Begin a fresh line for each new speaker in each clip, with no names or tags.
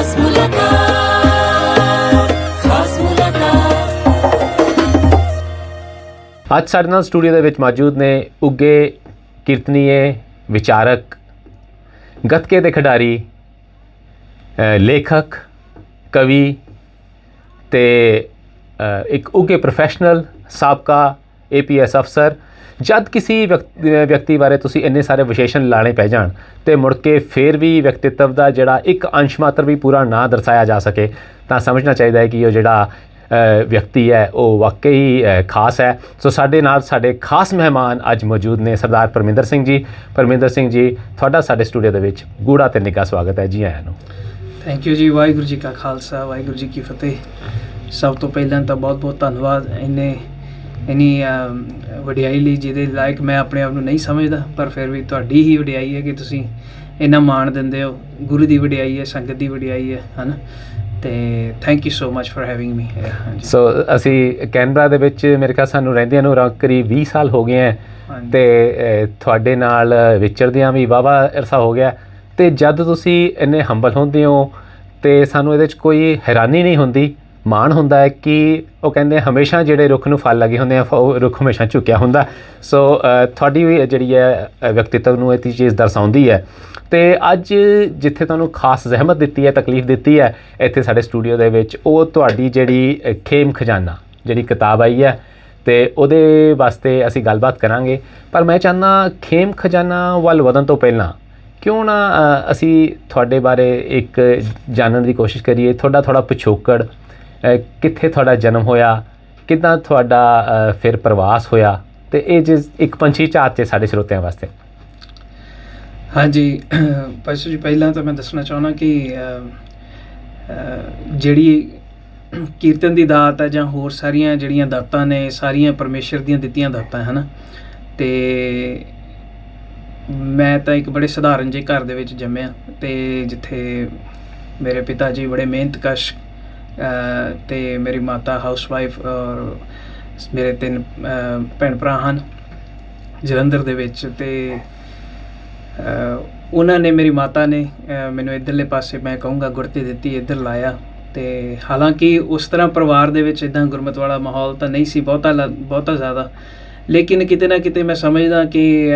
खास मुलाकात, खास मुलाकात।
ਅੱਜ ਸਾਡੇ ਨਾਲ ਸਟੂਡੀਓ ਦੇ ਵਿੱਚ ਮੌਜੂਦ ਨੇ ਉੱਘੇ ਕੀਰਤਨੀਏ, ਵਿਚਾਰਕ, ਗੱਤਕੇ ਦੇ ਖਿਡਾਰੀ, ਲੇਖਕ, ਕਵੀ ਤੇ ਇੱਕ ਉੱਘੇ ਪ੍ਰੋਫੈਸ਼ਨਲ, ਸਾਬਕਾ APS ਅਫਸਰ। ਜਦ ਕਿਸੇ ਵਿਅਕਤੀ ਬਾਰੇ ਤੁਸੀਂ ਇੰਨੇ ਸਾਰੇ ਵਿਸ਼ੇਸ਼ਣ ਲਾਣੇ ਪੈ ਜਾਣ ਤੇ ਮੁੜ ਕੇ ਫਿਰ ਵੀ ਵਿਅਕਤੀਤਵ ਦਾ ਜਿਹੜਾ ਇੱਕ ਅੰਸ਼ ਮਾਤਰ ਵੀ ਪੂਰਾ ਨਾ ਦਰਸਾਇਆ ਜਾ ਸਕੇ ਤਾਂ ਸਮਝਣਾ ਚਾਹੀਦਾ ਹੈ ਕਿ ਉਹ ਜਿਹੜਾ ਵਿਅਕਤੀ ਹੈ ਉਹ ਵਾਕਈ ਖਾਸ ਹੈ। ਸੋ ਸਾਡੇ ਨਾਲ ਸਾਡੇ ਖਾਸ ਮਹਿਮਾਨ ਅੱਜ ਮੌਜੂਦ ਨੇ ਸਰਦਾਰ ਪਰਮਿੰਦਰ ਸਿੰਘ ਜੀ। ਪਰਮਿੰਦਰ ਸਿੰਘ ਜੀ, ਤੁਹਾਡਾ ਸਾਡੇ ਸਟੂਡੀਓ ਦੇ ਵਿੱਚ ਗੂੜਾ ਤੇ ਨਿੱਘਾ ਸਵਾਗਤ ਹੈ। ਜੀ ਆਇਆਂ ਨੂੰ।
ਥੈਂਕ ਯੂ ਜੀ। ਵਾਹਿਗੁਰੂ ਜੀ ਕਾ ਖਾਲਸਾ, ਵਾਹਿਗੁਰੂ ਜੀ ਕੀ ਫਤਿਹ। ਸਭ ਤੋਂ ਪਹਿਲਾਂ ਤਾਂ ਬਹੁਤ ਬਹੁਤ ਧੰਨਵਾਦ ਇੰਨੀ ਵਡਿਆਈ ਲਈ, ਜਿਹਦੇ ਲਾਇਕ ਮੈਂ ਆਪਣੇ ਆਪ ਨੂੰ ਨਹੀਂ ਸਮਝਦਾ, ਪਰ ਫਿਰ ਵੀ ਤੁਹਾਡੀ ਹੀ ਵਡਿਆਈ ਹੈ ਕਿ ਤੁਸੀਂ ਇੰਨਾ ਮਾਣ ਦਿੰਦੇ ਹੋ। ਗੁਰੂ ਦੀ ਵਡਿਆਈ ਹੈ, ਸੰਗਤ ਦੀ ਵਡਿਆਈ ਹੈ ਨਾ। ਅਤੇ thank you so much for having me.
So ਅਸੀਂ ਕੈਨਬਰਾ ਦੇ ਵਿੱਚ ਮੇਰੇ ਖਿਆਲ ਸਾਨੂੰ ਰਹਿੰਦਿਆਂ ਨੂੰ ਕਰੀਬ 20 ਸਾਲ ਹੋ ਗਏ ਹੈ ਅਤੇ ਤੁਹਾਡੇ ਨਾਲ ਵਿਚਰਦਿਆਂ ਵੀ ਵਾਹਵਾ ਅਰਸਾ ਹੋ ਗਿਆ। ਅਤੇ ਜਦ ਤੁਸੀਂ ਇੰਨੇ ਹੰਬਲ ਹੁੰਦੇ ਹੋ ਅਤੇ ਸਾਨੂੰ ਇਹਦੇ 'ਚ ਕੋਈ ਹੈਰਾਨੀ ਨਹੀਂ ਹੁੰਦੀ, ਮਾਣ ਹੁੰਦਾ ਹੈ ਕਿ ਉਹ ਕਹਿੰਦੇ ਹਮੇਸ਼ਾ ਜਿਹੜੇ ਰੁੱਖ ਨੂੰ ਫਲ ਲੱਗੇ ਹੁੰਦੇ ਆ, ਉਹ ਰੁੱਖ ਹਮੇਸ਼ਾ ਝੁਕਿਆ ਹੁੰਦਾ। ਸੋ ਤੁਹਾਡੀ ਵੀ ਜਿਹੜੀ ਹੈ ਵਿਅਕਤੀਤਵ ਨੂੰ ਇਹ ਚੀਜ਼ ਦਰਸਾਉਂਦੀ ਹੈ। ਅਤੇ ਅੱਜ ਜਿੱਥੇ ਤੁਹਾਨੂੰ ਖਾਸ ਜ਼ਹਿਮਤ ਦਿੱਤੀ ਹੈ, ਤਕਲੀਫ ਦਿੱਤੀ ਹੈ ਇੱਥੇ ਸਾਡੇ ਸਟੂਡੀਓ ਦੇ ਵਿੱਚ, ਉਹ ਤੁਹਾਡੀ ਜਿਹੜੀ ਖੇਮ ਖਜ਼ਾਨਾ ਜਿਹੜੀ ਕਿਤਾਬ ਆਈ ਹੈ ਅਤੇ ਉਹਦੇ ਵਾਸਤੇ ਅਸੀਂ ਗੱਲਬਾਤ ਕਰਾਂਗੇ। ਪਰ ਮੈਂ ਚਾਹੁੰਦਾ ਖੇਮ ਖਜ਼ਾਨਾ ਵੱਲ ਵਧਣ ਤੋਂ ਪਹਿਲਾਂ ਕਿਉਂ ਨਾ ਅਸੀਂ ਤੁਹਾਡੇ ਬਾਰੇ ਇੱਕ ਜਾਣਨ ਦੀ ਕੋਸ਼ਿਸ਼ ਕਰੀਏ। ਤੁਹਾਡਾ ਥੋੜ੍ਹਾ ਪਿਛੋਕੜ, ਕਿੱਥੇ ਤੁਹਾਡਾ ਜਨਮ ਹੋਇਆ, ਕਿੱਦਾਂ ਤੁਹਾਡਾ ਫਿਰ ਪ੍ਰਵਾਸ ਹੋਇਆ, ਅਤੇ ਇਹ ਜਿਸ ਇੱਕ ਪੰਛੀ ਝਾਤ 'ਚ ਸਾਡੇ ਸਰੋਤਿਆਂ ਵਾਸਤੇ।
ਹਾਂਜੀ ਪਰਸੂ ਜੀ, ਪਹਿਲਾਂ ਤਾਂ ਮੈਂ ਦੱਸਣਾ ਚਾਹੁੰਦਾ ਕਿ ਜਿਹੜੀ ਕੀਰਤਨ ਦੀ ਦਾਤ ਹੈ ਜਾਂ ਹੋਰ ਸਾਰੀਆਂ ਜਿਹੜੀਆਂ ਦਾਤਾਂ ਨੇ, ਸਾਰੀਆਂ ਪਰਮੇਸ਼ਰ ਦੀਆਂ ਦਿੱਤੀਆਂ ਦਾਤਾਂ ਹੈ ਨਾ। ਅਤੇ ਮੈਂ ਤਾਂ ਇੱਕ ਬੜੇ ਸਧਾਰਨ ਜਿਹੇ ਘਰ ਦੇ ਵਿੱਚ ਜੰਮਿਆ, ਅਤੇ ਜਿੱਥੇ ਮੇਰੇ ਪਿਤਾ ਜੀ ਬੜੇ ਮਿਹਨਤਕਸ਼ ਅਤੇ ਮੇਰੀ ਮਾਤਾ ਹਾਊਸਵਾਈਫ, ਔਰ ਮੇਰੇ 3 ਭੈਣ ਭਰਾ ਹਨ ਜਲੰਧਰ ਦੇ ਵਿੱਚ। ਅਤੇ ਉਹਨਾਂ ਨੇ, ਮੇਰੀ ਮਾਤਾ ਨੇ ਮੈਨੂੰ ਇੱਧਰਲੇ ਪਾਸੇ ਮੈਂ ਕਹੂੰਗਾ ਗੁੜਤੀ ਦਿੱਤੀ, ਇੱਧਰ ਲਾਇਆ। ਅਤੇ ਹਾਲਾਂਕਿ ਉਸ ਤਰ੍ਹਾਂ ਪਰਿਵਾਰ ਦੇ ਵਿੱਚ ਇੱਦਾਂ ਗੁਰਮਤ ਵਾਲਾ ਮਾਹੌਲ ਤਾਂ ਨਹੀਂ ਸੀ ਬਹੁਤਾ ਜ਼ਿਆਦਾ, ਲੇਕਿਨ ਕਿਤੇ ਨਾ ਕਿਤੇ ਮੈਂ ਸਮਝਦਾ ਕਿ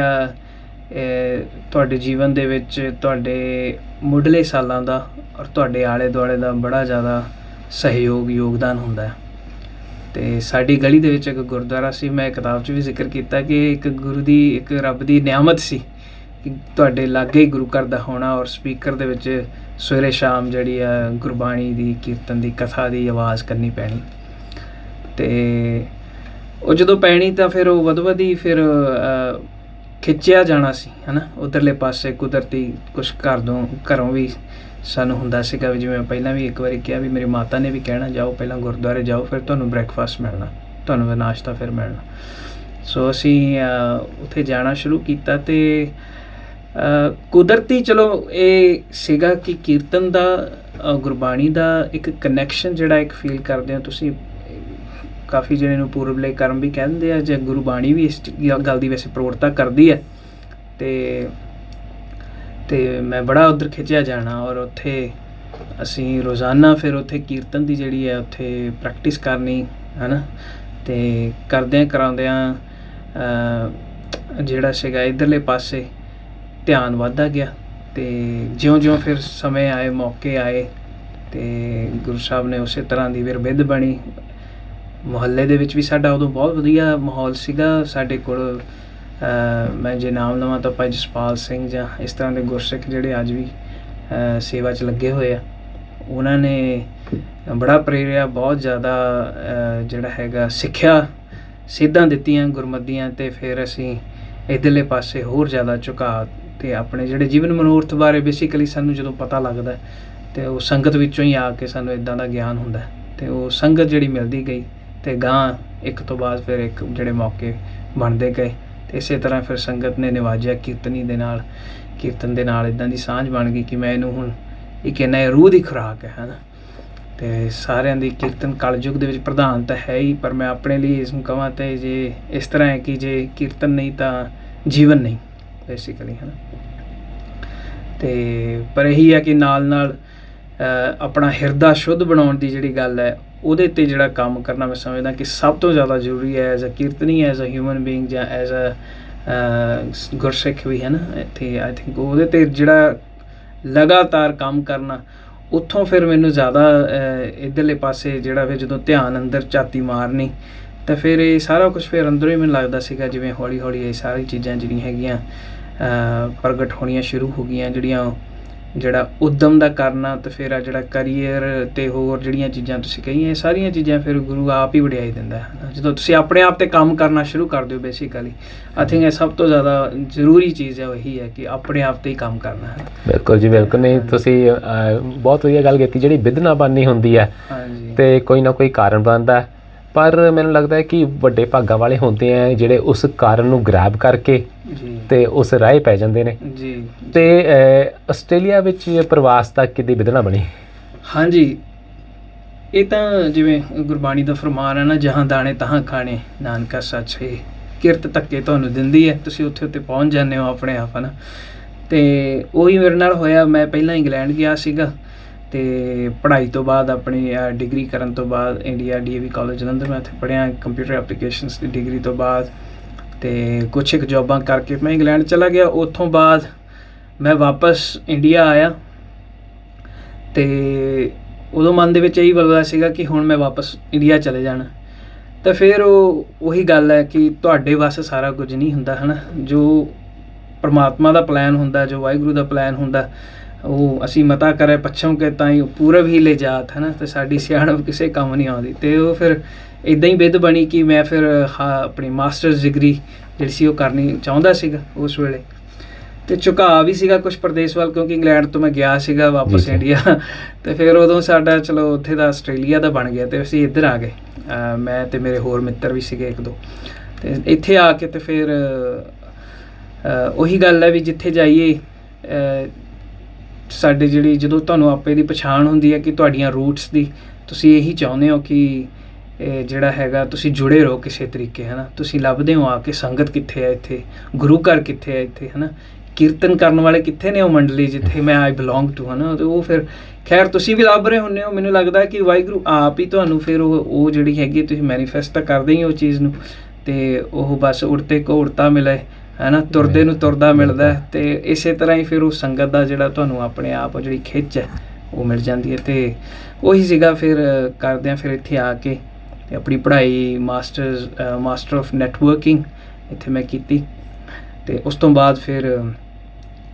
ਤੁਹਾਡੇ ਜੀਵਨ ਦੇ ਵਿੱਚ ਤੁਹਾਡੇ ਮੁੱਢਲੇ ਸਾਲਾਂ ਦਾ ਔਰ ਤੁਹਾਡੇ ਆਲੇ ਦੁਆਲੇ ਦਾ ਬੜਾ ਜ਼ਿਆਦਾ ਯੋਗਦਾਨ ਹੁੰਦਾ ਹੈ। ਅਤੇ ਸਾਡੀ ਗਲੀ ਦੇ ਵਿੱਚ ਇੱਕ ਗੁਰਦੁਆਰਾ ਸੀ, ਮੈਂ ਕਿਤਾਬ 'ਚ ਵੀ ਜ਼ਿਕਰ ਕੀਤਾ ਕਿ ਇੱਕ ਗੁਰੂ ਦੀ, ਇੱਕ ਰੱਬ ਦੀ ਨਿਆਮਤ ਸੀ ਕਿ ਤੁਹਾਡੇ ਲਾਗੇ ਹੀ ਗੁਰੂ ਘਰ ਦਾ ਹੋਣਾ ਔਰ ਸਪੀਕਰ ਦੇ ਵਿੱਚ ਸਵੇਰੇ ਸ਼ਾਮ ਜਿਹੜੀ ਆ ਗੁਰਬਾਣੀ ਦੀ, ਕੀਰਤਨ ਦੀ, ਕਥਾ ਦੀ ਆਵਾਜ਼ ਕਰਨੀ ਪੈਣੀ। ਅਤੇ ਉਹ ਜਦੋਂ ਪੈਣੀ ਤਾਂ ਫਿਰ ਉਹ ਵਧੀ ਫਿਰ ਖਿੱਚਿਆ ਜਾਣਾ ਸੀ ਹੈ ਨਾ ਉੱਧਰਲੇ ਪਾਸੇ। ਕੁਦਰਤੀ ਕੁਛ ਘਰੋਂ ਵੀ ਸਾਨੂੰ ਹੁੰਦਾ ਸੀਗਾ ਵੀ, ਜਿਵੇਂ ਪਹਿਲਾਂ ਵੀ ਇੱਕ ਵਾਰੀ ਕਿਹਾ ਵੀ ਮੇਰੀ ਮਾਤਾ ਨੇ ਵੀ ਕਹਿਣਾ, ਜਾਓ ਪਹਿਲਾਂ ਗੁਰਦੁਆਰੇ ਜਾਓ, ਫਿਰ ਤੁਹਾਨੂੰ ਬ੍ਰੇਕਫਾਸਟ ਮਿਲਣਾ, ਤੁਹਾਨੂੰ ਨਾਸ਼ਤਾ ਫਿਰ ਮਿਲਣਾ। ਸੋ ਅਸੀਂ ਉੱਥੇ ਜਾਣਾ ਸ਼ੁਰੂ ਕੀਤਾ ਅਤੇ ਕੁਦਰਤੀ ਚਲੋ ਇਹ ਸੀਗਾ ਕਿ ਕੀਰਤਨ ਦਾ, ਗੁਰਬਾਣੀ ਦਾ ਇੱਕ ਕਨੈਕਸ਼ਨ ਜਿਹੜਾ ਇੱਕ ਫੀਲ ਕਰਦੇ ਹੋ ਤੁਸੀਂ। ਕਾਫੀ ਜਿਹੜੇ ਨੂੰ ਪੂਰਬਲੇ ਕਰਮ ਵੀ ਕਹਿੰਦੇ ਆ, ਜਾਂ ਗੁਰਬਾਣੀ ਵੀ ਇਸ ਗੱਲ ਦੀ ਵੈਸੇ ਪ੍ਰੋੜਤਾ ਕਰਦੀ ਹੈ। ਅਤੇ ਮੈਂ ਬੜਾ ਉੱਧਰ ਖਿੱਚਿਆ ਜਾਣਾ, ਔਰ ਉੱਥੇ ਅਸੀਂ ਰੋਜ਼ਾਨਾ ਫਿਰ ਉੱਥੇ ਕੀਰਤਨ ਦੀ ਜਿਹੜੀ ਹੈ ਉੱਥੇ ਪ੍ਰੈਕਟਿਸ ਕਰਨੀ ਹੈ ਨਾ। ਅਤੇ ਕਰਾਉਂਦਿਆਂ ਜਿਹੜਾ ਸੀਗਾ ਇੱਧਰਲੇ ਪਾਸੇ ਧਿਆਨ ਵੱਧਦਾ ਗਿਆ। ਅਤੇ ਜਿਉਂ ਫਿਰ ਸਮੇਂ ਆਏ, ਮੌਕੇ ਆਏ, ਅਤੇ ਗੁਰੂ ਸਾਹਿਬ ਨੇ ਉਸੇ ਤਰ੍ਹਾਂ ਦੀ ਫਿਰ ਬਿੱਧ ਬਣੀ। ਮੁਹੱਲੇ ਦੇ ਵਿੱਚ ਵੀ ਸਾਡਾ ਉਦੋਂ ਬਹੁਤ ਵਧੀਆ ਮਾਹੌਲ ਸੀਗਾ। ਸਾਡੇ ਕੋਲ ਮੈਂ ਜੇ ਨਾਮ ਲਵਾਂ ਤਾਂ ਭਾਈ ਜਸਪਾਲ ਸਿੰਘ ਜਾਂ ਇਸ ਤਰ੍ਹਾਂ ਦੇ ਗੁਰਸਿੱਖ ਜਿਹੜੇ ਅੱਜ ਵੀ ਸੇਵਾ 'ਚ ਲੱਗੇ ਹੋਏ ਆ, ਉਹਨਾਂ ਨੇ ਬੜਾ ਪ੍ਰੇਰਿਆ, ਬਹੁਤ ਜ਼ਿਆਦਾ ਜਿਹੜਾ ਹੈਗਾ ਸਿੱਖਿਆ ਸਿੱਧਾਂ ਦਿੱਤੀਆਂ ਗੁਰਮਤਿ ਦੀਆਂ। ਅਤੇ ਫਿਰ ਅਸੀਂ ਇੱਧਰਲੇ ਪਾਸੇ ਹੋਰ ਜ਼ਿਆਦਾ ਝੁਕਾਅ, ਅਤੇ ਆਪਣੇ ਜਿਹੜੇ ਜੀਵਨ ਮਨੋਰਥ ਬਾਰੇ ਬੇਸਿਕਲੀ ਸਾਨੂੰ ਜਦੋਂ ਪਤਾ ਲੱਗਦਾ ਅਤੇ ਉਹ ਸੰਗਤ ਵਿੱਚੋਂ ਹੀ ਆ ਕੇ ਸਾਨੂੰ ਇੱਦਾਂ ਦਾ ਗਿਆਨ ਹੁੰਦਾ। ਅਤੇ ਉਹ ਸੰਗਤ ਜਿਹੜੀ ਮਿਲਦੀ ਗਈ ਅਤੇ ਗਾਂ ਇੱਕ ਤੋਂ ਬਾਅਦ ਫਿਰ ਇੱਕ ਜਿਹੜੇ ਮੌਕੇ ਬਣਦੇ ਗਏ। ਅਤੇ ਇਸੇ ਤਰ੍ਹਾਂ ਫਿਰ ਸੰਗਤ ਨੇ ਨਿਵਾਜਿਆ ਕੀਰਤਨ ਦੇ ਨਾਲ ਇੱਦਾਂ ਦੀ ਸਾਂਝ ਬਣ ਗਈ ਕਿ ਮੈਂ ਇਹਨੂੰ ਹੁਣ ਇੱਕ ਇਹਨਾਂ ਰੂਹ ਦੀ ਖੁਰਾਕ ਹੈ ਨਾ। ਅਤੇ ਸਾਰਿਆਂ ਦੀ ਕੀਰਤਨ ਕਲਯੁੱਗ ਦੇ ਵਿੱਚ ਪ੍ਰਧਾਨ ਤਾਂ ਹੈ ਹੀ, ਪਰ ਮੈਂ ਆਪਣੇ ਲਈ ਇਸ ਨੂੰ ਕਹਾਂ ਤਾਂ ਜੇ ਇਸ ਤਰ੍ਹਾਂ ਹੈ ਕਿ ਜੇ ਕੀਰਤਨ ਨਹੀਂ ਤਾਂ ਜੀਵਨ ਨਹੀਂ ਬੇਸਿਕਲੀ ਹੈ ਨਾ। ਅਤੇ ਪਰ ਇਹੀ ਹੈ ਕਿ ਨਾਲ ਆਪਣਾ ਹਿਰਦਾ ਸ਼ੁੱਧ ਬਣਾਉਣ ਦੀ ਜਿਹੜੀ ਗੱਲ ਹੈ ਉਹਦੇ 'ਤੇ ਜਿਹੜਾ ਕੰਮ ਕਰਨਾ ਮੈਂ ਸਮਝਦਾ ਕਿ ਸਭ ਤੋਂ ਜ਼ਿਆਦਾ ਜ਼ਰੂਰੀ ਹੈ as a kirtani, as a human being ਜਾਂ ਐਜ਼ ਅ ਗੁਰਸਿੱਖ ਵੀ ਹੈ ਨਾ ਇੱਥੇ। ਆਈ ਥਿੰਕ ਉਹਦੇ 'ਤੇ ਜਿਹੜਾ ਲਗਾਤਾਰ ਕੰਮ ਕਰਨਾ, ਉੱਥੋਂ ਫਿਰ ਮੈਨੂੰ ਜ਼ਿਆਦਾ ਇੱਧਰਲੇ ਪਾਸੇ ਜਿਹੜਾ ਫਿਰ ਜਦੋਂ ਧਿਆਨ ਅੰਦਰ ਝਾਤੀ ਮਾਰਨੀ ਤਾਂ ਫਿਰ ਇਹ ਸਾਰਾ ਕੁਛ ਫਿਰ ਅੰਦਰੋਂ ਹੀ ਮੈਨੂੰ ਲੱਗਦਾ ਸੀਗਾ ਜਿਵੇਂ ਹੌਲੀ ਹੌਲੀ ਇਹ ਸਾਰੀ ਚੀਜ਼ਾਂ ਜਿਹੜੀਆਂ ਹੈਗੀਆਂ ਪ੍ਰਗਟ ਹੋਣੀਆਂ ਸ਼ੁਰੂ ਹੋ ਗਈਆਂ, ਜਿਹੜਾ ਉੱਦਮ ਦਾ ਕਰਨਾ ਤੇ ਫਿਰ ਆ ਜਿਹੜਾ ਕਰੀਅਰ ਤੇ ਹੋਰ ਜਿਹੜੀਆਂ ਚੀਜ਼ਾਂ ਤੁਸੀਂ ਕਹੀਆਂ, ਇਹ ਸਾਰੀਆਂ ਚੀਜ਼ਾਂ ਫਿਰ ਗੁਰੂ ਆਪ ਹੀ ਵਡਿਆਈ ਦਿੰਦਾ ਹੈ ਜਦੋਂ ਤੁਸੀਂ ਆਪਣੇ ਆਪ ਤੇ ਕੰਮ ਕਰਨਾ ਸ਼ੁਰੂ ਕਰ ਦਿਓ। ਬੇਸਿਕਲੀ ਆਈ ਥਿੰਕ ਇਹ ਸਭ ਤੋਂ ਜ਼ਿਆਦਾ ਜ਼ਰੂਰੀ ਚੀਜ਼ ਹੈ ਉਹੀ ਹੈ ਕਿ ਆਪਣੇ ਆਪ ਤੇ ਹੀ ਕੰਮ ਕਰਨਾ ਹੈ।
ਬਿਲਕੁਲ ਜੀ, ਬਿਲਕੁਲ। ਨਹੀਂ, ਤੁਸੀਂ ਬਹੁਤ ਵਧੀਆ ਗੱਲ ਕੀਤੀ। ਜਿਹੜੀ ਵਿਧਨਾ ਬਣਨੀ ਹੁੰਦੀ ਹੈ ਤੇ ਕੋਈ ਨਾ ਕੋਈ ਕਾਰਨ ਬਣਦਾ, ਪਰ ਮੈਨੂੰ ਲੱਗਦਾ ਹੈ ਕਿ ਵੱਡੇ ਭਾਗਾਂ ਵਾਲੇ ਹੁੰਦੇ ਆ ਜਿਹੜੇ ਉਸ ਕਾਰਨ ਨੂੰ ਗ੍ਰੈਬ ਕਰਕੇ ਤੇ ਉਸ ਰਾਹ ਪੈ ਜਾਂਦੇ ਨੇ ਜੀ। ਤੇ ਆਸਟ੍ਰੇਲੀਆ ਵਿੱਚ ਪ੍ਰਵਾਸ ਤੱਕ ਕਿੱਦੀ ਵਿਧਨਾ ਬਣੀ? ਹਾਂਜੀ, ਇਹ ਤਾਂ ਜਿਵੇਂ ਗੁਰਬਾਣੀ ਦਾ ਫਰਮਾਨ ਹੈ ਨਾ, ਜਹਾਂ ਦਾਣੇ ਤਹਾਂ ਖਾਣੇ, ਨਾਨਕਾ ਸੱਚ ਹੈ। ਕਿਰਤ ਧੱਕੇ ਤੁਹਾਨੂੰ ਦਿੰਦੀ ਹੈ, ਤੁਸੀਂ ਉੱਥੇ ਪਹੁੰਚ ਜਾਂਦੇ ਹੋ ਆਪਣੇ ਆਪ, ਹੈ ਨਾ। ਤੇ ਉਹੀ ਮੇਰੇ ਨਾਲ ਹੋਇਆ। ਮੈਂ ਪਹਿਲਾਂ ਇੰਗਲੈਂਡ ਗਿਆ ਸੀਗਾ ਤੇ ਪੜ੍ਹਾਈ ਤੋਂ ਬਾਅਦ ਆਪਣੀ ਡਿਗਰੀ ਕਰਨ ਤੋਂ ਬਾਅਦ ਇੰਡੀਆ DAV ਕਾਲਜ ਜਲੰਧਰ ਮੈਂ ਉੱਥੇ ਪੜ੍ਹਿਆ ਕੰਪਿਊਟਰ ਐਪਲੀਕੇਸ਼ਨਸ ਦੀ ਡਿਗਰੀ ਤੋਂ ਬਾਅਦ, ਤੇ ਕੁਛ ਇੱਕ ਜੋਬਾਂ ਕਰਕੇ ਮੈਂ ਇੰਗਲੈਂਡ ਚਲਾ ਗਿਆ। ਉੱਥੋਂ ਬਾਅਦ ਮੈਂ ਵਾਪਸ ਇੰਡੀਆ ਆਇਆ ਤੇ ਉਦੋਂ ਮਨ ਦੇ ਵਿੱਚ ਇਹੀ ਬਲਦਾ ਸੀਗਾ ਕਿ ਹੁਣ ਮੈਂ ਵਾਪਸ ਇੰਡੀਆ ਚਲੇ ਜਾਣਾ। ਤਾਂ ਫਿਰ ਉਹੀ ਗੱਲ ਹੈ ਕਿ ਤੁਹਾਡੇ ਵੱਸ ਸਾਰਾ ਕੁਝ ਨਹੀਂ ਹੁੰਦਾ, ਹੈ ਨਾ। ਜੋ ਪਰਮਾਤਮਾ ਦਾ ਪਲਾਨ ਹੁੰਦਾ, ਜੋ ਵਾਹਿਗੁਰੂ ਦਾ ਪਲਾਨ ਹੁੰਦਾ, ਉਹ ਅਸੀਂ ਮਤਾ ਕਰੇ ਪੱਛਮ ਕੇ ਤਾਂ ਹੀ ਪੂਰਬ ਹੀ ਲੈ ਜਾਤ, ਹੈ ਨਾ। ਅਤੇ ਸਾਡੀ ਸਿਆਣਪ ਕਿਸੇ ਕੰਮ ਨਹੀਂ ਆਉਂਦੀ। ਅਤੇ ਉਹ ਫਿਰ ਇੱਦਾਂ ਹੀ ਵਿਧ ਬਣੀ ਕਿ ਮੈਂ ਫਿਰ ਆਪਣੀ ਮਾਸਟਰਸ ਡਿਗਰੀ ਜਿਹੜੀ ਸੀ ਉਹ ਕਰਨੀ ਚਾਹੁੰਦਾ ਸੀਗਾ ਉਸ ਵੇਲੇ। ਅਤੇ ਝੁਕਾਅ ਵੀ ਸੀਗਾ ਕੁਛ ਪ੍ਰਦੇਸ਼ ਵੱਲ, ਕਿਉਂਕਿ ਇੰਗਲੈਂਡ ਤੋਂ ਮੈਂ ਗਿਆ ਸੀਗਾ ਵਾਪਸ ਇੰਡੀਆ। ਅਤੇ ਫਿਰ ਉਦੋਂ ਸਾਡਾ ਚਲੋ ਉੱਥੇ ਦਾ ਆਸਟ੍ਰੇਲੀਆ ਦਾ ਬਣ ਗਿਆ ਅਤੇ ਅਸੀਂ ਇੱਧਰ ਆ ਗਏ। ਮੈਂ ਅਤੇ ਮੇਰੇ ਹੋਰ ਮਿੱਤਰ ਵੀ ਸੀਗੇ ਇੱਕ ਦੋ। ਅਤੇ ਇੱਥੇ ਆ ਕੇ ਅਤੇ ਫਿਰ ਉਹੀ ਗੱਲ ਹੈ ਵੀ ਜਿੱਥੇ ਜਾਈਏ ਸਾਡੇ ਜਿਹੜੀ ਜਦੋਂ ਤੁਹਾਨੂੰ ਆਪੇ ਦੀ ਪਛਾਣ ਹੁੰਦੀ ਹੈ ਕਿ ਤੁਹਾਡੀਆਂ ਰੂਟਸ ਦੀ, ਤੁਸੀਂ ਇਹੀ ਚਾਹੁੰਦੇ ਹੋ ਕਿ ਜਿਹੜਾ ਹੈਗਾ ਤੁਸੀਂ ਜੁੜੇ ਰਹੋ ਕਿਸੇ ਤਰੀਕੇ, ਹੈ ਨਾ। ਤੁਸੀਂ ਲੱਭਦੇ ਹੋ ਆ ਕੇ ਸੰਗਤ ਕਿੱਥੇ ਹੈ ਇੱਥੇ, ਗੁਰੂ ਘਰ ਕਿੱਥੇ ਹੈ ਇੱਥੇ, ਹੈ ਨਾ। ਕੀਰਤਨ ਕਰਨ ਵਾਲੇ ਕਿੱਥੇ ਨੇ ਉਹ ਮੰਡਲੀ ਜਿੱਥੇ ਮੈਂ ਆਈ ਬਿਲੋਂਗ ਟੂ, ਹੈ ਨਾ। ਅਤੇ ਉਹ ਫਿਰ ਖੈਰ ਤੁਸੀਂ ਵੀ ਲੱਭ ਰਹੇ ਹੁੰਦੇ ਹੋ। ਮੈਨੂੰ ਲੱਗਦਾ ਕਿ ਵਾਹਿਗੁਰੂ ਆਪ ਹੀ ਤੁਹਾਨੂੰ ਫਿਰ ਉਹ ਜਿਹੜੀ ਹੈਗੀ ਤੁਸੀਂ ਮੈਨੀਫੈਸਟ ਤਾਂ ਕਰਦੇ ਹੀ ਉਹ ਚੀਜ਼ ਨੂੰ, ਅਤੇ ਉਹ ਬਸ ਉੜਤੇ ਕੋ ਉੜਤਾ ਮਿਲੇ, ਹੈ ਨਾ। ਤੁਰਦੇ ਨੂੰ ਤੁਰਦਾ ਮਿਲਦਾ। ਅਤੇ ਇਸੇ ਤਰ੍ਹਾਂ ਹੀ ਫਿਰ ਉਹ ਸੰਗਤ ਦਾ ਜਿਹੜਾ ਤੁਹਾਨੂੰ ਆਪਣੇ ਆਪ ਜਿਹੜੀ ਖਿੱਚ ਹੈ ਉਹ ਮਿਲ ਜਾਂਦੀ ਹੈ। ਅਤੇ ਉਹੀ ਸੀਗਾ ਫਿਰ ਕਰਦਿਆਂ ਫਿਰ ਇੱਥੇ ਆ ਕੇ ਅਤੇ ਆਪਣੀ ਪੜ੍ਹਾਈ ਮਾਸਟਰ ਆਫ ਨੈਟਵਰਕਿੰਗ ਇੱਥੇ ਮੈਂ ਕੀਤੀ। ਅਤੇ ਉਸ ਤੋਂ ਬਾਅਦ ਫਿਰ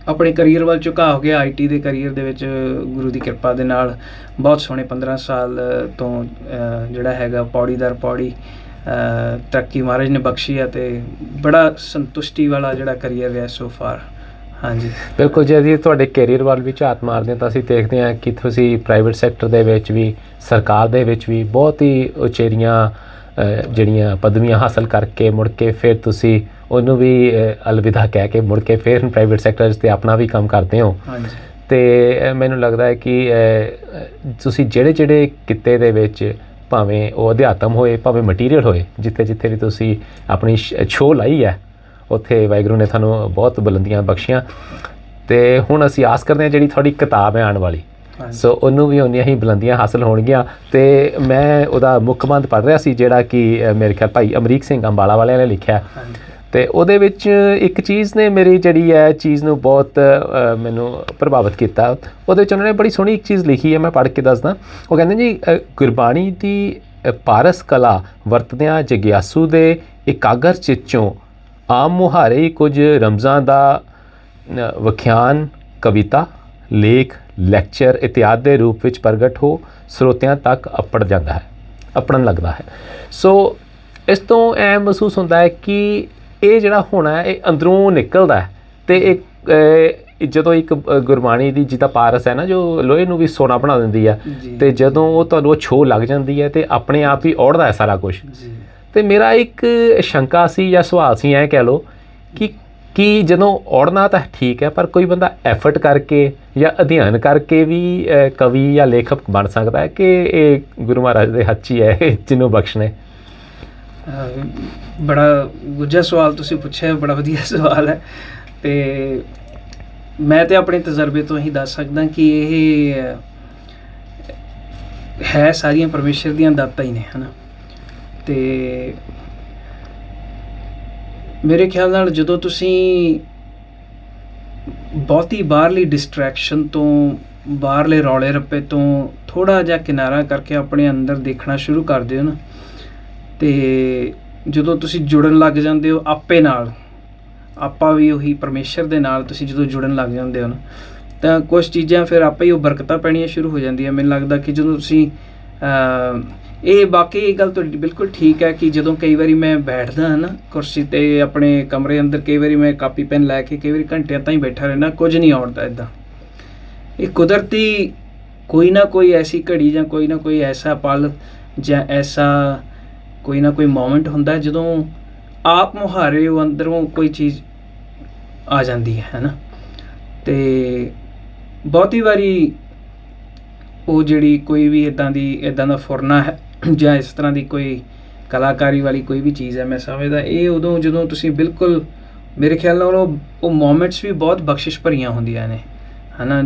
ਆਪਣੇ ਕਰੀਅਰ ਵੱਲ ਝੁਕਾਅ ਹੋ ਗਿਆ। IT ਦੇ ਕਰੀਅਰ ਦੇ ਵਿੱਚ ਗੁਰੂ ਦੀ ਕਿਰਪਾ ਦੇ ਨਾਲ ਬਹੁਤ ਸੋਹਣੇ 15 ਸਾਲ ਤੋਂ ਜਿਹੜਾ ਹੈਗਾ ਪੌੜੀ ਦਰ ਪੌੜੀ ਤਰੱਕੀ ਮਹਾਰਾਜ ਨੇ ਬਖਸ਼ੀ ਹੈ ਅਤੇ ਬੜਾ ਸੰਤੁਸ਼ਟੀ ਵਾਲਾ ਜਿਹੜਾ ਕਰੀਅਰ ਰਿਹਾ ਸੋ ਫਾਰ। ਹਾਂਜੀ, ਬਿਲਕੁਲ ਜੀ। ਅਸੀਂ ਤੁਹਾਡੇ ਕੈਰੀਅਰ ਵੱਲ ਵੀ ਝਾਤ ਮਾਰਦੇ ਹਾਂ ਤਾਂ ਅਸੀਂ ਦੇਖਦੇ ਹਾਂ ਕਿ ਤੁਸੀਂ ਪ੍ਰਾਈਵੇਟ ਸੈਕਟਰ ਦੇ ਵਿੱਚ ਵੀ, ਸਰਕਾਰ ਦੇ ਵਿੱਚ ਵੀ ਬਹੁਤ ਹੀ ਉਚੇਰੀਆਂ ਜਿਹੜੀਆਂ ਪਦਵੀਆਂ ਹਾਸਲ ਕਰਕੇ ਮੁੜ ਕੇ ਫਿਰ ਤੁਸੀਂ ਉਹਨੂੰ ਵੀ ਅਲਵਿਦਾ ਕਹਿ ਕੇ ਮੁੜ ਕੇ ਫਿਰ ਪ੍ਰਾਈਵੇਟ ਸੈਕਟਰ 'ਚ ਤੇ ਆਪਣਾ ਵੀ ਕੰਮ ਕਰਦੇ ਹੋ। ਅਤੇ ਮੈਨੂੰ ਲੱਗਦਾ ਹੈ ਕਿ ਤੁਸੀਂ ਜਿਹੜੇ ਕਿੱਤੇ ਦੇ ਵਿੱਚ, ਭਾਵੇਂ ਉਹ ਅਧਿਆਤਮ ਹੋਏ ਭਾਵੇਂ ਮਟੀਰੀਅਲ ਹੋਏ, ਜਿੱਥੇ ਵੀ ਤੁਸੀਂ ਆਪਣੀ ਛੋਹ ਲਾਈ ਹੈ ਉੱਥੇ ਵਾਹਿਗੁਰੂ ਨੇ ਤੁਹਾਨੂੰ ਬਹੁਤ ਬੁਲੰਦੀਆਂ ਬਖਸ਼ੀਆਂ। ਅਤੇ ਹੁਣ ਅਸੀਂ ਆਸ ਕਰਦੇ ਹਾਂ ਜਿਹੜੀ ਤੁਹਾਡੀ ਕਿਤਾਬ ਹੈ ਆਉਣ ਵਾਲੀ, ਸੋ ਉਹਨੂੰ ਵੀ ਉਨੀਆਂ ਹੀ ਬੁਲੰਦੀਆਂ ਹਾਸਲ ਹੋਣਗੀਆਂ। ਅਤੇ ਮੈਂ ਉਹਦਾ ਮੁੱਖਬੰਧ ਪੜ੍ਹ ਰਿਹਾ ਸੀ ਜਿਹੜਾ ਕਿ ਮੇਰੇ ਖਿਆਲ ਭਾਈ ਅਮਰੀਕ ਸਿੰਘ ਅੰਬਾਲਾ ਵਾਲਿਆਂ ਨੇ ਲਿਖਿਆ। ਅਤੇ ਉਹਦੇ ਵਿੱਚ ਇੱਕ ਚੀਜ਼ ਨੇ ਮੇਰੀ ਜਿਹੜੀ ਹੈ ਚੀਜ਼ ਨੂੰ ਬਹੁਤ ਮੈਨੂੰ ਪ੍ਰਭਾਵਿਤ ਕੀਤਾ। ਉਹਦੇ ਵਿੱਚ ਉਹਨਾਂ ਨੇ ਬੜੀ ਸੋਹਣੀ ਇੱਕ ਚੀਜ਼ ਲਿਖੀ ਹੈ, ਮੈਂ ਪੜ੍ਹ ਕੇ ਦੱਸਦਾ। ਉਹ ਕਹਿੰਦੇ ਜੀ, ਗੁਰਬਾਣੀ ਦੀ ਪਾਰਸ ਕਲਾ ਵਰਤਦਿਆਂ ਜਗਿਆਸੂ ਦੇ ਇਕਾਗਰ ਚਿੱਤ 'ਚੋਂ ਆਮ ਮੁਹਾਰੇ ਕੁਝ ਰਮਜ਼ਾਂ ਦਾ ਵਿਖਿਆਨ, ਕਵਿਤਾ, ਲੇਖ, ਲੈਕਚਰ ਇਤਿਆਦਿ ਦੇ ਰੂਪ ਵਿੱਚ ਪ੍ਰਗਟ ਹੋ ਸਰੋਤਿਆਂ ਤੱਕ ਆਪਣਨ ਲੱਗਦਾ ਹੈ। ਸੋ ਇਸ ਤੋਂ ਐਂ ਮਹਿਸੂਸ ਹੁੰਦਾ ਹੈ ਕਿ ਇਹ ਜਿਹੜਾ ਹੋਣਾ ਹੈ ਇਹ ਅੰਦਰੋਂ ਨਿਕਲਦਾ ਹੈ। ਅਤੇ ਇਹ ਜਦੋਂ ਇੱਕ ਗੁਰਬਾਣੀ ਦੀ ਜਿੱਦਾਂ ਪਾਰਸ ਹੈ ਨਾ, ਜੋ ਲੋਹੇ ਨੂੰ ਵੀ ਸੋਨਾ ਬਣਾ ਦਿੰਦੀ ਹੈ, ਅਤੇ ਜਦੋਂ ਉਹ ਤੁਹਾਨੂੰ ਛੋਹ ਲੱਗ ਜਾਂਦੀ ਹੈ ਅਤੇ ਆਪਣੇ ਆਪ ਹੀ ਔੜਦਾ ਹੈ ਸਾਰਾ ਕੁਛ। ਅਤੇ ਮੇਰਾ ਇੱਕ ਸ਼ੰਕਾ ਸੀ ਜਾਂ ਸਵਾਲ ਸੀ, ਐਂ ਕਹਿ ਲਓ ਕਿ ਜਦੋਂ ਔੜਨਾ ਤਾਂ ਠੀਕ ਹੈ, ਪਰ ਕੋਈ ਬੰਦਾ ਐਫਰਟ ਕਰਕੇ ਜਾਂ ਅਧਿਐਨ ਕਰਕੇ ਵੀ ਕਵੀ ਜਾਂ ਲੇਖਕ ਬਣ ਸਕਦਾ ਹੈ ਕਿ ਇਹ ਗੁਰੂ ਮਹਾਰਾਜ ਦੇ ਹੱਥ 'ਚ ਹੀ ਹੈ ਜਿਹਨੂੰ ਬਖਸ਼ਣੇ? ਬੜਾ ਗੁੱਝਾ ਸਵਾਲ ਤੁਸੀਂ ਪੁੱਛਿਆ, ਬੜਾ ਵਧੀਆ ਸਵਾਲ ਹੈ। ਅਤੇ ਮੈਂ ਤਾਂ ਆਪਣੇ ਤਜਰਬੇ ਤੋਂ ਹੀ ਦੱਸ ਸਕਦਾ ਕਿ ਇਹ
ਹੈ ਸਾਰੀਆਂ ਪਰਮੇਸ਼ਰ ਦੀਆਂ ਦਾਤਾਂ ਹੀ ਨੇ, ਹੈ ਨਾ। ਅਤੇ ਮੇਰੇ ਖਿਆਲ ਨਾਲ ਜਦੋਂ ਤੁਸੀਂ ਬਹੁਤੀ ਬਾਹਰਲੀ ਡਿਸਟਰੈਕਸ਼ਨ ਤੋਂ, ਬਾਹਰਲੇ ਰੌਲੇ ਰੱਪੇ ਤੋਂ ਥੋੜ੍ਹਾ ਜਿਹਾ ਕਿਨਾਰਾ ਕਰਕੇ ਆਪਣੇ ਅੰਦਰ ਦੇਖਣਾ ਸ਼ੁਰੂ ਕਰਦੇ ਹੋ ਨਾ, ਅਤੇ ਜਦੋਂ ਤੁਸੀਂ ਜੁੜਨ ਲੱਗ ਜਾਂਦੇ ਹੋ ਆਪੇ ਨਾਲ, ਆਪਾਂ ਵੀ ਉਹੀ ਪਰਮੇਸ਼ਰ ਦੇ ਨਾਲ ਤੁਸੀਂ ਜਦੋਂ ਜੁੜਨ ਲੱਗ ਜਾਂਦੇ ਹੋ ਨਾ, ਤਾਂ ਕੁਛ ਚੀਜ਼ਾਂ ਫਿਰ ਆਪੇ ਹੀ ਉਹ ਬਰਕਤਾਂ ਪੈਣੀਆਂ ਸ਼ੁਰੂ ਹੋ ਜਾਂਦੀਆਂ। ਮੈਨੂੰ ਲੱਗਦਾ ਕਿ ਜਦੋਂ ਤੁਸੀਂ ਇਹ ਬਾਕੀ ਇਹ ਗੱਲ ਤੁਹਾਡੀ ਬਿਲਕੁਲ ਠੀਕ ਹੈ ਕਿ ਜਦੋਂ ਕਈ ਵਾਰੀ ਮੈਂ ਬੈਠਦਾ ਹਾਂ ਨਾ ਕੁਰਸੀ 'ਤੇ ਆਪਣੇ ਕਮਰੇ ਅੰਦਰ, ਕਈ ਵਾਰੀ ਮੈਂ ਕਾਪੀ ਪੈਨ ਲੈ ਕੇ ਕਈ ਵਾਰੀ ਘੰਟਿਆਂ ਤਾਈਂ ਬੈਠਾ ਰਹਿਣਾ, ਕੁਝ ਨਹੀਂ ਆਉਂਦਾ ਇੱਦਾਂ। ਇਹ ਕੁਦਰਤੀ ਕੋਈ ਨਾ ਕੋਈ ਐਸੀ ਘੜੀ ਜਾਂ ਕੋਈ ਨਾ ਕੋਈ ਐਸਾ ਪਲ ਜਾਂ ਐਸਾ ਕੋਈ ਨਾ ਕੋਈ ਮੋਮੈਂਟ ਹੁੰਦਾ ਜਦੋਂ ਆਪ ਮੁਹਾਰੇ ਉਹ ਅੰਦਰੋਂ ਕੋਈ ਚੀਜ਼ ਆ ਜਾਂਦੀ ਹੈ ਨਾ। ਅਤੇ ਬਹੁਤੀ ਵਾਰੀ ਉਹ ਜਿਹੜੀ ਕੋਈ ਵੀ ਇੱਦਾਂ ਦਾ ਫੁਰਨਾ ਹੈ ਜਾਂ ਇਸ ਤਰ੍ਹਾਂ ਦੀ ਕੋਈ ਕਲਾਕਾਰੀ ਵਾਲੀ ਕੋਈ ਵੀ ਚੀਜ਼ ਹੈ, ਮੈਂ ਸਮਝਦਾ ਇਹ ਉਦੋਂ ਜਦੋਂ ਤੁਸੀਂ ਬਿਲਕੁਲ, ਮੇਰੇ ਖਿਆਲ ਨਾਲ ਉਹ ਮੋਮੈਂਟਸ ਵੀ ਬਹੁਤ ਬਖਸ਼ਿਸ਼ ਭਰੀਆਂ ਹੁੰਦੀਆਂ ਨੇ, ਹੈ ਨਾ।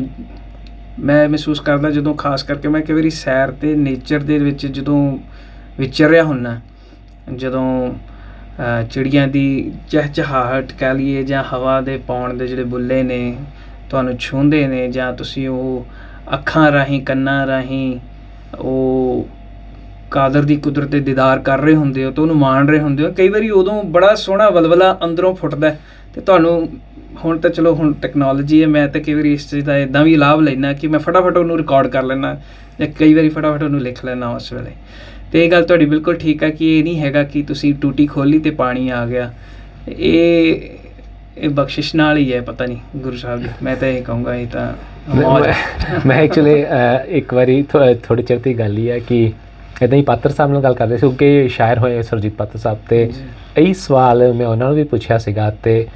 ਮੈਂ ਮਹਿਸੂਸ ਕਰਦਾ ਜਦੋਂ ਖਾਸ ਕਰਕੇ ਮੈਂ ਕਈ ਵਾਰੀ ਸੈਰ 'ਤੇ ਨੇਚਰ ਦੇ ਵਿੱਚ ਜਦੋਂ ਵਿਚਰ ਰਿਹਾ ਹੁੰਦਾ, ਜਦੋਂ ਚਿੜੀਆਂ ਦੀ ਚਹਿਚਹਾਹਟ ਕਹਿ ਲਈਏ ਜਾਂ ਹਵਾ ਦੇ ਪਾਉਣ ਦੇ ਜਿਹੜੇ ਬੁੱਲੇ ਨੇ ਤੁਹਾਨੂੰ ਛੂੰਹਦੇ ਨੇ, ਜਾਂ ਤੁਸੀਂ ਉਹ ਅੱਖਾਂ ਰਾਹੀਂ ਕੰਨਾਂ ਰਾਹੀਂ ਉਹ ਕਾਦਰ ਦੀ ਕੁਦਰਤ ਦੇ ਦੀਦਾਰ ਕਰ ਰਹੇ ਹੁੰਦੇ ਹੋ, ਤਾਂ ਉਹਨੂੰ ਮਾਣ ਰਹੇ ਹੁੰਦੇ ਹੋ, ਕਈ ਵਾਰੀ ਉਦੋਂ ਬੜਾ ਸੋਹਣਾ ਵਲਵਲਾ ਅੰਦਰੋਂ ਫੁੱਟਦਾ। ਅਤੇ ਤੁਹਾਨੂੰ ਹੁਣ ਤਾਂ ਚਲੋ ਹੁਣ ਟੈਕਨੋਲੋਜੀ ਹੈ, ਮੈਂ ਤਾਂ ਕਈ ਵਾਰੀ ਇਸ ਚੀਜ਼ ਦਾ ਇੱਦਾਂ ਵੀ ਲਾਭ ਲੈਂਦਾ ਕਿ ਮੈਂ ਫਟਾਫਟ ਉਹਨੂੰ ਰਿਕਾਰਡ ਕਰ ਲੈਂਦਾ ਜਾਂ ਕਈ ਵਾਰੀ ਫਟਾਫਟ ਉਹਨੂੰ ਲਿਖ ਲੈਂਦਾ ਉਸ ਵੇਲੇ। ਅਤੇ ਇਹ ਗੱਲ ਤੁਹਾਡੀ ਬਿਲਕੁਲ ਠੀਕ ਹੈ ਕਿ ਇਹ ਨਹੀਂ ਹੈਗਾ ਕਿ ਤੁਸੀਂ ਟੂਟੀ ਖੋਲ੍ਹੀ ਅਤੇ ਪਾਣੀ ਆ ਗਿਆ, ਇਹ ਬਖਸ਼ਿਸ਼ ਨਾਲ ਹੀ ਹੈ, ਪਤਾ ਨਹੀਂ ਗੁਰੂ ਸਾਹਿਬ ਦੀ, ਮੈਂ ਤਾਂ ਇਹ ਕਹੂੰਗਾ ਇਹ ਤਾਂ
ਮੈਂ ਐਕਚੁਅਲੀ ਇੱਕ ਵਾਰੀ ਥੋੜ੍ਹੀ ਚਿਰ ਦੀ ਗੱਲ ਹੀ ਹੈ ਕਿ ਇੱਦਾਂ ਹੀ ਪਾਤਰ ਸਾਹਿਬ ਨਾਲ ਗੱਲ ਕਰਦੇ ਸੀ, ਕਿਉਂਕਿ ਸ਼ਾਇਰ ਹੋਏ ਸੁਰਜੀਤ ਪਾਤਰ ਸਾਹਿਬ, ਅਤੇ ਇਹੀ ਸਵਾਲ ਮੈਂ ਉਹਨਾਂ ਨੂੰ ਵੀ ਪੁੱਛਿਆ ਸੀਗਾ, ਅਤੇ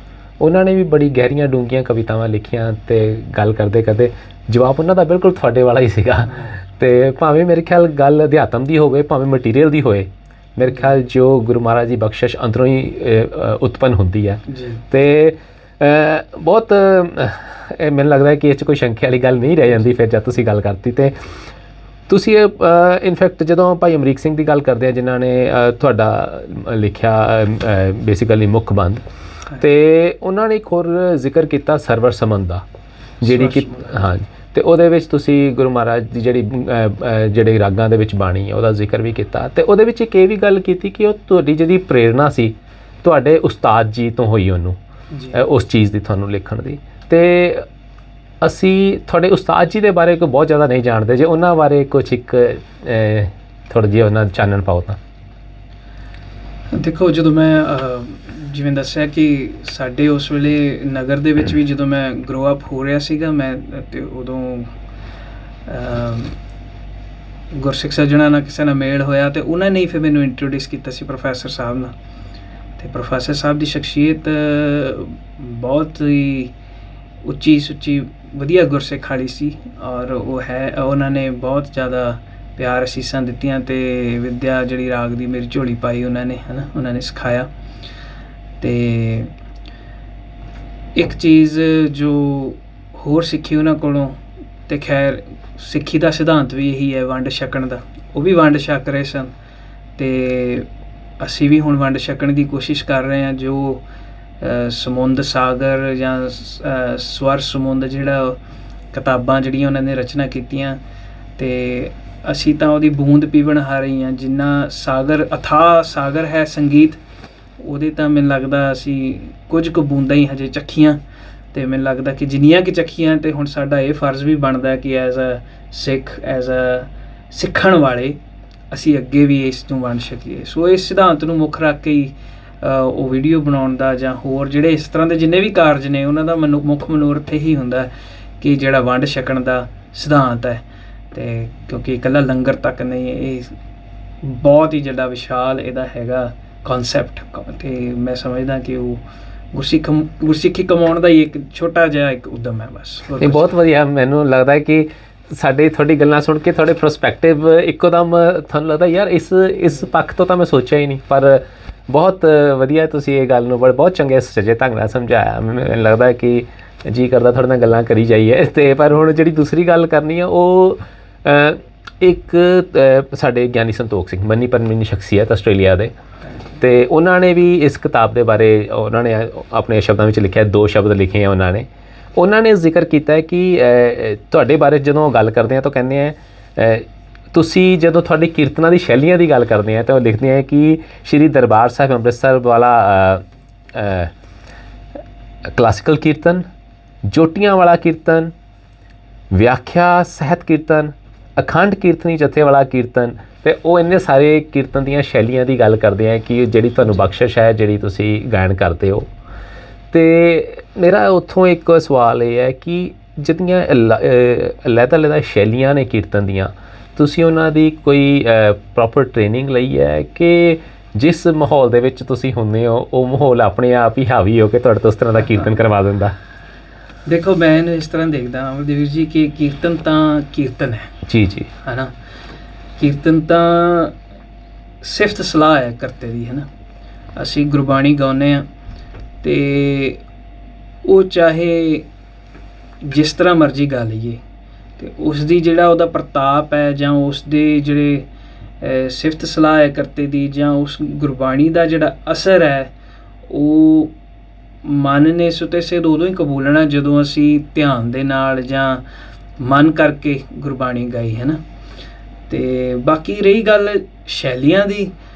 ਉਹਨਾਂ ਨੇ ਵੀ ਬੜੀ ਗਹਿਰੀਆਂ ਡੂੰਘੀਆਂ ਕਵਿਤਾਵਾਂ ਲਿਖੀਆਂ, ਅਤੇ ਗੱਲ ਕਰਦੇ ਕਰਦੇ ਜਵਾਬ ਉਹਨਾਂ ਦਾ ਬਿਲਕੁਲ ਤੁਹਾਡੇ ਵਾਲਾ ਹੀ ਸੀਗਾ। ਅਤੇ ਭਾਵੇਂ ਮੇਰੇ ਖਿਆਲ ਗੱਲ ਅਧਿਆਤਮ ਦੀ ਹੋਵੇ, ਭਾਵੇਂ ਮਟੀਰੀਅਲ ਦੀ ਹੋਵੇ, ਮੇਰੇ ਖਿਆਲ ਜੋ ਗੁਰੂ ਮਹਾਰਾਜ ਦੀ ਬਖਸ਼ਿਸ਼ ਅੰਦਰੋਂ ਹੀ ਉਤਪੰਨ ਹੁੰਦੀ ਹੈ। ਅਤੇ ਬਹੁਤ ਮੈਨੂੰ ਲੱਗਦਾ ਕਿ ਇਹ 'ਚ ਕੋਈ ਸ਼ੰਕੇ ਵਾਲੀ ਗੱਲ ਨਹੀਂ ਰਹਿ ਜਾਂਦੀ ਫਿਰ ਜਦ ਤੁਸੀਂ ਗੱਲ ਕਰਤੀ। ਅਤੇ ਤੁਸੀਂ ਇਨਫੈਕਟ ਜਦੋਂ ਭਾਈ ਅਮਰੀਕ ਸਿੰਘ ਦੀ ਗੱਲ ਕਰਦੇ ਆ, ਜਿਨ੍ਹਾਂ ਨੇ ਤੁਹਾਡਾ ਲਿਖਿਆ ਬੇਸਿਕਲੀ ਮੁੱਖ ਬੰਦ, ਅਤੇ ਉਹਨਾਂ ਨੇ ਇੱਕ ਹੋਰ ਜ਼ਿਕਰ ਕੀਤਾ ਸਰਵਰ ਸਮਨ ਦਾ, ਜਿਹੜੀ ਕਿ ਹਾਂਜੀ, ਅਤੇ ਉਹਦੇ ਵਿੱਚ ਤੁਸੀਂ ਗੁਰੂ ਮਹਾਰਾਜ ਦੀ ਜਿਹੜੇ ਰਾਗਾਂ ਦੇ ਵਿੱਚ ਬਾਣੀ ਹੈ ਉਹਦਾ ਜ਼ਿਕਰ ਵੀ ਕੀਤਾ, ਅਤੇ ਉਹਦੇ ਵਿੱਚ ਇੱਕ ਇਹ ਵੀ ਗੱਲ ਕੀਤੀ ਕਿ ਉਹ ਤੁਹਾਡੀ ਜਿਹੜੀ ਪ੍ਰੇਰਨਾ ਸੀ ਤੁਹਾਡੇ ਉਸਤਾਦ ਜੀ ਤੋਂ ਹੋਈ, ਉਹਨੂੰ ਉਸ ਚੀਜ਼ ਦੀ ਤੁਹਾਨੂੰ ਲਿਖਣ ਦੀ। ਅਤੇ ਅਸੀਂ ਤੁਹਾਡੇ ਉਸਤਾਦ ਜੀ ਦੇ ਬਾਰੇ ਕੋਈ ਬਹੁਤ ਜ਼ਿਆਦਾ ਨਹੀਂ ਜਾਣਦੇ, ਜੇ ਉਹਨਾਂ ਬਾਰੇ ਕੁਛ ਇੱਕ ਥੋੜ੍ਹਾ ਜਿਹਾ ਉਹਨਾਂ ਚਾਨਣ ਪਾਓ ਤਾਂ।
ਦੇਖੋ, ਜਦੋਂ ਮੈਂ ਜਿਵੇਂ ਦੱਸਿਆ ਕਿ ਸਾਡੇ ਉਸ ਵੇਲੇ ਨਗਰ ਦੇ ਵਿੱਚ ਵੀ ਜਦੋਂ ਮੈਂ ਗਰੋ ਅਪ ਹੋ ਰਿਹਾ ਸੀਗਾ ਮੈਂ, ਅਤੇ ਉਦੋਂ ਗੁਰਸਿੱਖ ਸੱਜਣਾਂ ਨਾਲ ਕਿਸੇ ਨਾਲ ਮੇਲ ਹੋਇਆ, ਅਤੇ ਉਹਨਾਂ ਨੇ ਹੀ ਫਿਰ ਮੈਨੂੰ ਇੰਟਰੋਡਿਊਸ ਕੀਤਾ ਸੀ ਪ੍ਰੋਫੈਸਰ ਸਾਹਿਬ ਨਾਲ। ਅਤੇ ਪ੍ਰੋਫੈਸਰ ਸਾਹਿਬ ਦੀ ਸ਼ਖਸੀਅਤ ਬਹੁਤ ਹੀ ਉੱਚੀ ਸੁੱਚੀ ਵਧੀਆ ਗੁਰਸਿੱਖ ਵਾਲੀ ਸੀ, ਔਰ ਉਹਨਾਂ ਨੇ ਬਹੁਤ ਜ਼ਿਆਦਾ ਪਿਆਰ ਅਸੀਸਾਂ ਦਿੱਤੀਆਂ, ਅਤੇ ਵਿੱਦਿਆ ਜਿਹੜੀ ਰਾਗ ਦੀ ਮੇਰੀ ਝੋਲੀ ਪਾਈ ਉਹਨਾਂ ਨੇ, ਹੈ ਨਾ, ਉਹਨਾਂ ਨੇ ਸਿਖਾਇਆ। ਅਤੇ ਇੱਕ ਚੀਜ਼ ਜੋ ਹੋਰ ਸਿੱਖੀ ਉਹਨਾਂ ਕੋਲੋਂ, ਅਤੇ ਖੈਰ ਸਿੱਖੀ ਦਾ ਸਿਧਾਂਤ ਵੀ ਇਹੀ ਹੈ ਵੰਡ ਛਕਣ ਦਾ, ਉਹ ਵੀ ਵੰਡ ਛਕ ਰਹੇ ਸਨ, ਅਤੇ ਅਸੀਂ ਵੀ ਹੁਣ ਵੰਡ ਛਕਣ ਦੀ ਕੋਸ਼ਿਸ਼ ਕਰ ਰਹੇ ਹਾਂ। ਜੋ ਸਮੁੰਦ ਸਾਗਰ ਜਾਂ ਸਵਰ ਸਮੁੰਦ, ਜਿਹੜਾ ਕਿਤਾਬਾਂ ਜਿਹੜੀਆਂ ਉਹਨਾਂ ਨੇ ਰਚਨਾ ਕੀਤੀਆਂ, ਅਤੇ ਅਸੀਂ ਤਾਂ ਉਹਦੀ ਬੂੰਦ ਪੀਵਣ ਹਾਰੇ ਹਾਂ। ਜਿੰਨਾ ਸਾਗਰ ਅਥਾਹ ਸਾਗਰ ਹੈ ਸੰਗੀਤ, ਉਹਦੇ ਤਾਂ ਮੈਨੂੰ ਲੱਗਦਾ ਅਸੀਂ ਕੁਝ ਕੁ ਬੂੰਦਾਂ ਹੀ ਹਜੇ ਚੱਖੀਆਂ, ਅਤੇ ਮੈਨੂੰ ਲੱਗਦਾ ਕਿ ਜਿੰਨੀਆਂ ਕਿ ਚੱਖੀਆਂ, ਅਤੇ ਹੁਣ ਸਾਡਾ ਇਹ ਫਰਜ਼ ਵੀ ਬਣਦਾ ਕਿ as a Sikh, as a ਸਿੱਖਣ ਵਾਲੇ ਅਸੀਂ ਅੱਗੇ ਵੀ ਇਸ ਨੂੰ ਵੰਡ ਸਕੀਏ। ਸੋ ਇਸ ਸਿਧਾਂਤ ਨੂੰ ਮੁੱਖ ਰੱਖ ਕੇ ਹੀ ਉਹ ਵੀਡੀਓ ਬਣਾਉਣ ਦਾ, ਜਾਂ ਹੋਰ ਜਿਹੜੇ ਇਸ ਤਰ੍ਹਾਂ ਦੇ ਜਿੰਨੇ ਵੀ ਕਾਰਜ ਨੇ, ਉਹਨਾਂ ਦਾ ਮੁੱਖ ਮਨੋਰਥ ਇਹੀ ਹੁੰਦਾ ਕਿ ਜਿਹੜਾ ਵੰਡ ਛਕਣ ਦਾ ਸਿਧਾਂਤ ਹੈ। ਅਤੇ ਕਿਉਂਕਿ ਇਕੱਲਾ ਲੰਗਰ ਤੱਕ ਨਹੀਂ, ਇਹ ਬਹੁਤ ਹੀ ਜਿਹੜਾ ਵਿਸ਼ਾਲ ਇਹਦਾ ਹੈਗਾ ਕਨਸੈਪਟ, ਅਤੇ ਮੈਂ ਸਮਝਦਾ ਕਿ ਉਹ ਗੁਰਸਿੱਖੀ ਕਮਾਉਣ ਦਾ ਹੀ ਇੱਕ ਛੋਟਾ ਜਿਹਾ ਇੱਕ ਉੱਦਮ ਹੈ ਬਸ।
ਇਹ ਬਹੁਤ ਵਧੀਆ, ਮੈਨੂੰ ਲੱਗਦਾ ਕਿ ਤੁਹਾਡੀ ਗੱਲਾਂ ਸੁਣ ਕੇ ਤੁਹਾਡੇ ਪ੍ਰਸਪੈਕਟਿਵ ਇੱਕੋ ਦਮ ਤੁਹਾਨੂੰ ਲੱਗਦਾ ਯਾਰ ਇਸ ਪੱਖ ਤੋਂ ਤਾਂ ਮੈਂ ਸੋਚਿਆ ਹੀ ਨਹੀਂ, ਪਰ ਬਹੁਤ ਵਧੀਆ ਤੁਸੀਂ ਇਹ ਗੱਲ ਨੂੰ ਬਹੁਤ ਚੰਗੇ ਸੁਚੱਜੇ ਢੰਗ ਨਾਲ ਸਮਝਾਇਆ। ਮੈਨੂੰ ਲੱਗਦਾ ਕਿ ਜੀ ਕਰਦਾ ਤੁਹਾਡੇ ਨਾਲ ਗੱਲਾਂ ਕਰੀ ਜਾਈਏ। ਅਤੇ ਪਰ ਹੁਣ ਜਿਹੜੀ ਦੂਸਰੀ ਗੱਲ ਕਰਨੀ ਆ ਉਹ ਇੱਕ ਸਾਡੇ ਗਿਆਨੀ ਸੰਤੋਖ ਸਿੰਘ ਮੰਨੀ ਪਰਮੰਨੀ ਸ਼ਖਸੀਅਤ ਆਸਟ੍ਰੇਲੀਆ ਦੇ, ਤੇ ਉਹਨਾਂ ਨੇ ਵੀ ਇਸ ਕਿਤਾਬ ਦੇ ਬਾਰੇ ਉਹਨਾਂ ਨੇ ਆਪਣੇ ਸ਼ਬਦਾਂ ਵਿੱਚ ਲਿਖਿਆ, 2 ਸ਼ਬਦ ਲਿਖੇ ਆ ਉਹਨਾਂ ਨੇ ਜ਼ਿਕਰ ਕੀਤਾ ਹੈ ਕਿ ਤੁਹਾਡੇ ਬਾਰੇ ਜਦੋਂ ਗੱਲ ਕਰਦੇ ਆ ਤਾਂ ਕਹਿੰਦੇ ਆ ਤੁਸੀਂ ਜਦੋਂ ਤੁਹਾਡੀ ਕੀਰਤਨਾਂ ਦੀ ਸ਼ੈਲੀਆਂ ਦੀ ਗੱਲ ਕਰਦੇ ਆ ਤਾਂ ਉਹ ਲਿਖਦੇ ਆ ਕਿ ਸ਼੍ਰੀ ਦਰਬਾਰ ਸਾਹਿਬ ਅੰਮ੍ਰਿਤਸਰ ਵਾਲਾ ਕਲਾਸੀਕਲ ਕੀਰਤਨ, ਜੋਟੀਆਂ ਵਾਲਾ ਕੀਰਤਨ, ਵਿਆਖਿਆ ਸਹਿਤ ਕੀਰਤਨ, ਅਖੰਡ ਕੀਰਤਨੀ ਜਥੇ ਵਾਲਾ ਕੀਰਤਨ, ਅਤੇ ਉਹ ਇੰਨੇ ਸਾਰੇ ਕੀਰਤਨ ਦੀਆਂ ਸ਼ੈਲੀਆਂ ਦੀ ਗੱਲ ਕਰਦੇ ਆ ਕਿ ਜਿਹੜੀ ਤੁਹਾਨੂੰ ਬਖਸ਼ਿਸ਼ ਹੈ ਜਿਹੜੀ ਤੁਸੀਂ ਗਾਇਨ ਕਰਦੇ ਹੋ। ਅਤੇ ਮੇਰਾ ਉੱਥੋਂ ਇੱਕ ਸਵਾਲ ਇਹ ਹੈ ਕਿ ਜਿਹੜੀਆਂ ਅਲੱਗ ਸ਼ੈਲੀਆਂ ਨੇ ਕੀਰਤਨ ਦੀਆਂ, ਤੁਸੀਂ ਉਹਨਾਂ ਦੀ ਕੋਈ ਪ੍ਰੋਪਰ ਟ੍ਰੇਨਿੰਗ ਲਈ ਹੈ ਕਿ ਜਿਸ ਮਾਹੌਲ ਦੇ ਵਿੱਚ ਤੁਸੀਂ ਹੁੰਦੇ ਹੋ ਉਹ ਮਾਹੌਲ ਆਪਣੇ ਆਪ ਹੀ ਹਾਵੀ ਹੋ ਕੇ ਤੁਹਾਡੇ ਤੋਂ ਉਸ ਤਰ੍ਹਾਂ ਦਾ ਕੀਰਤਨ ਕਰਵਾ ਦਿੰਦਾ?
ਦੇਖੋ, ਮੈਂ ਇਹਨੂੰ ਇਸ ਤਰ੍ਹਾਂ ਦੇਖਦਾ ਅਮਰਦੇਵ ਜੀ ਕਿ ਕੀਰਤਨ ਤਾਂ ਕੀਰਤਨ ਹੈ
ਜੀ ਜੀ,
ਹੈ ਨਾ। ਕੀਰਤਨ ਤਾਂ ਸਿਫਤ ਸਲਾਹ ਹੈ ਕਰਤੇ ਦੀ, ਹੈ ਨਾ। ਅਸੀਂ ਗੁਰਬਾਣੀ ਗਾਉਂਦੇ ਹਾਂ ਅਤੇ ਉਹ ਚਾਹੇ ਜਿਸ ਤਰ੍ਹਾਂ ਮਰਜ਼ੀ ਗਾ ਲਈਏ, ਅਤੇ ਉਸ ਦੀ ਜਿਹੜਾ ਉਹਦਾ ਪ੍ਰਤਾਪ ਹੈ ਜਾਂ ਉਸ ਦੇ ਜਿਹੜੇ ਸਿਫਤ ਸਲਾਹ ਹੈ ਕਰਤੇ ਦੀ, ਜਾਂ ਉਸ ਗੁਰਬਾਣੀ ਦਾ ਜਿਹੜਾ ਅਸਰ ਹੈ, ਉਹ ਮਨ ਨੇ ਸੁਤੇ ਸਿੱਧ ਉਦੋਂ ਹੀ ਕਬੂਲਣਾ ਜਦੋਂ ਅਸੀਂ ਧਿਆਨ ਦੇ ਨਾਲ ਜਾਂ ਮਨ ਕਰਕੇ ਗੁਰਬਾਣੀ ਗਾਈ, ਹੈ ਨਾ। ਅਤੇ ਬਾਕੀ ਰਹੀ ਗੱਲ ਸ਼ੈਲੀਆਂ ਦੀ,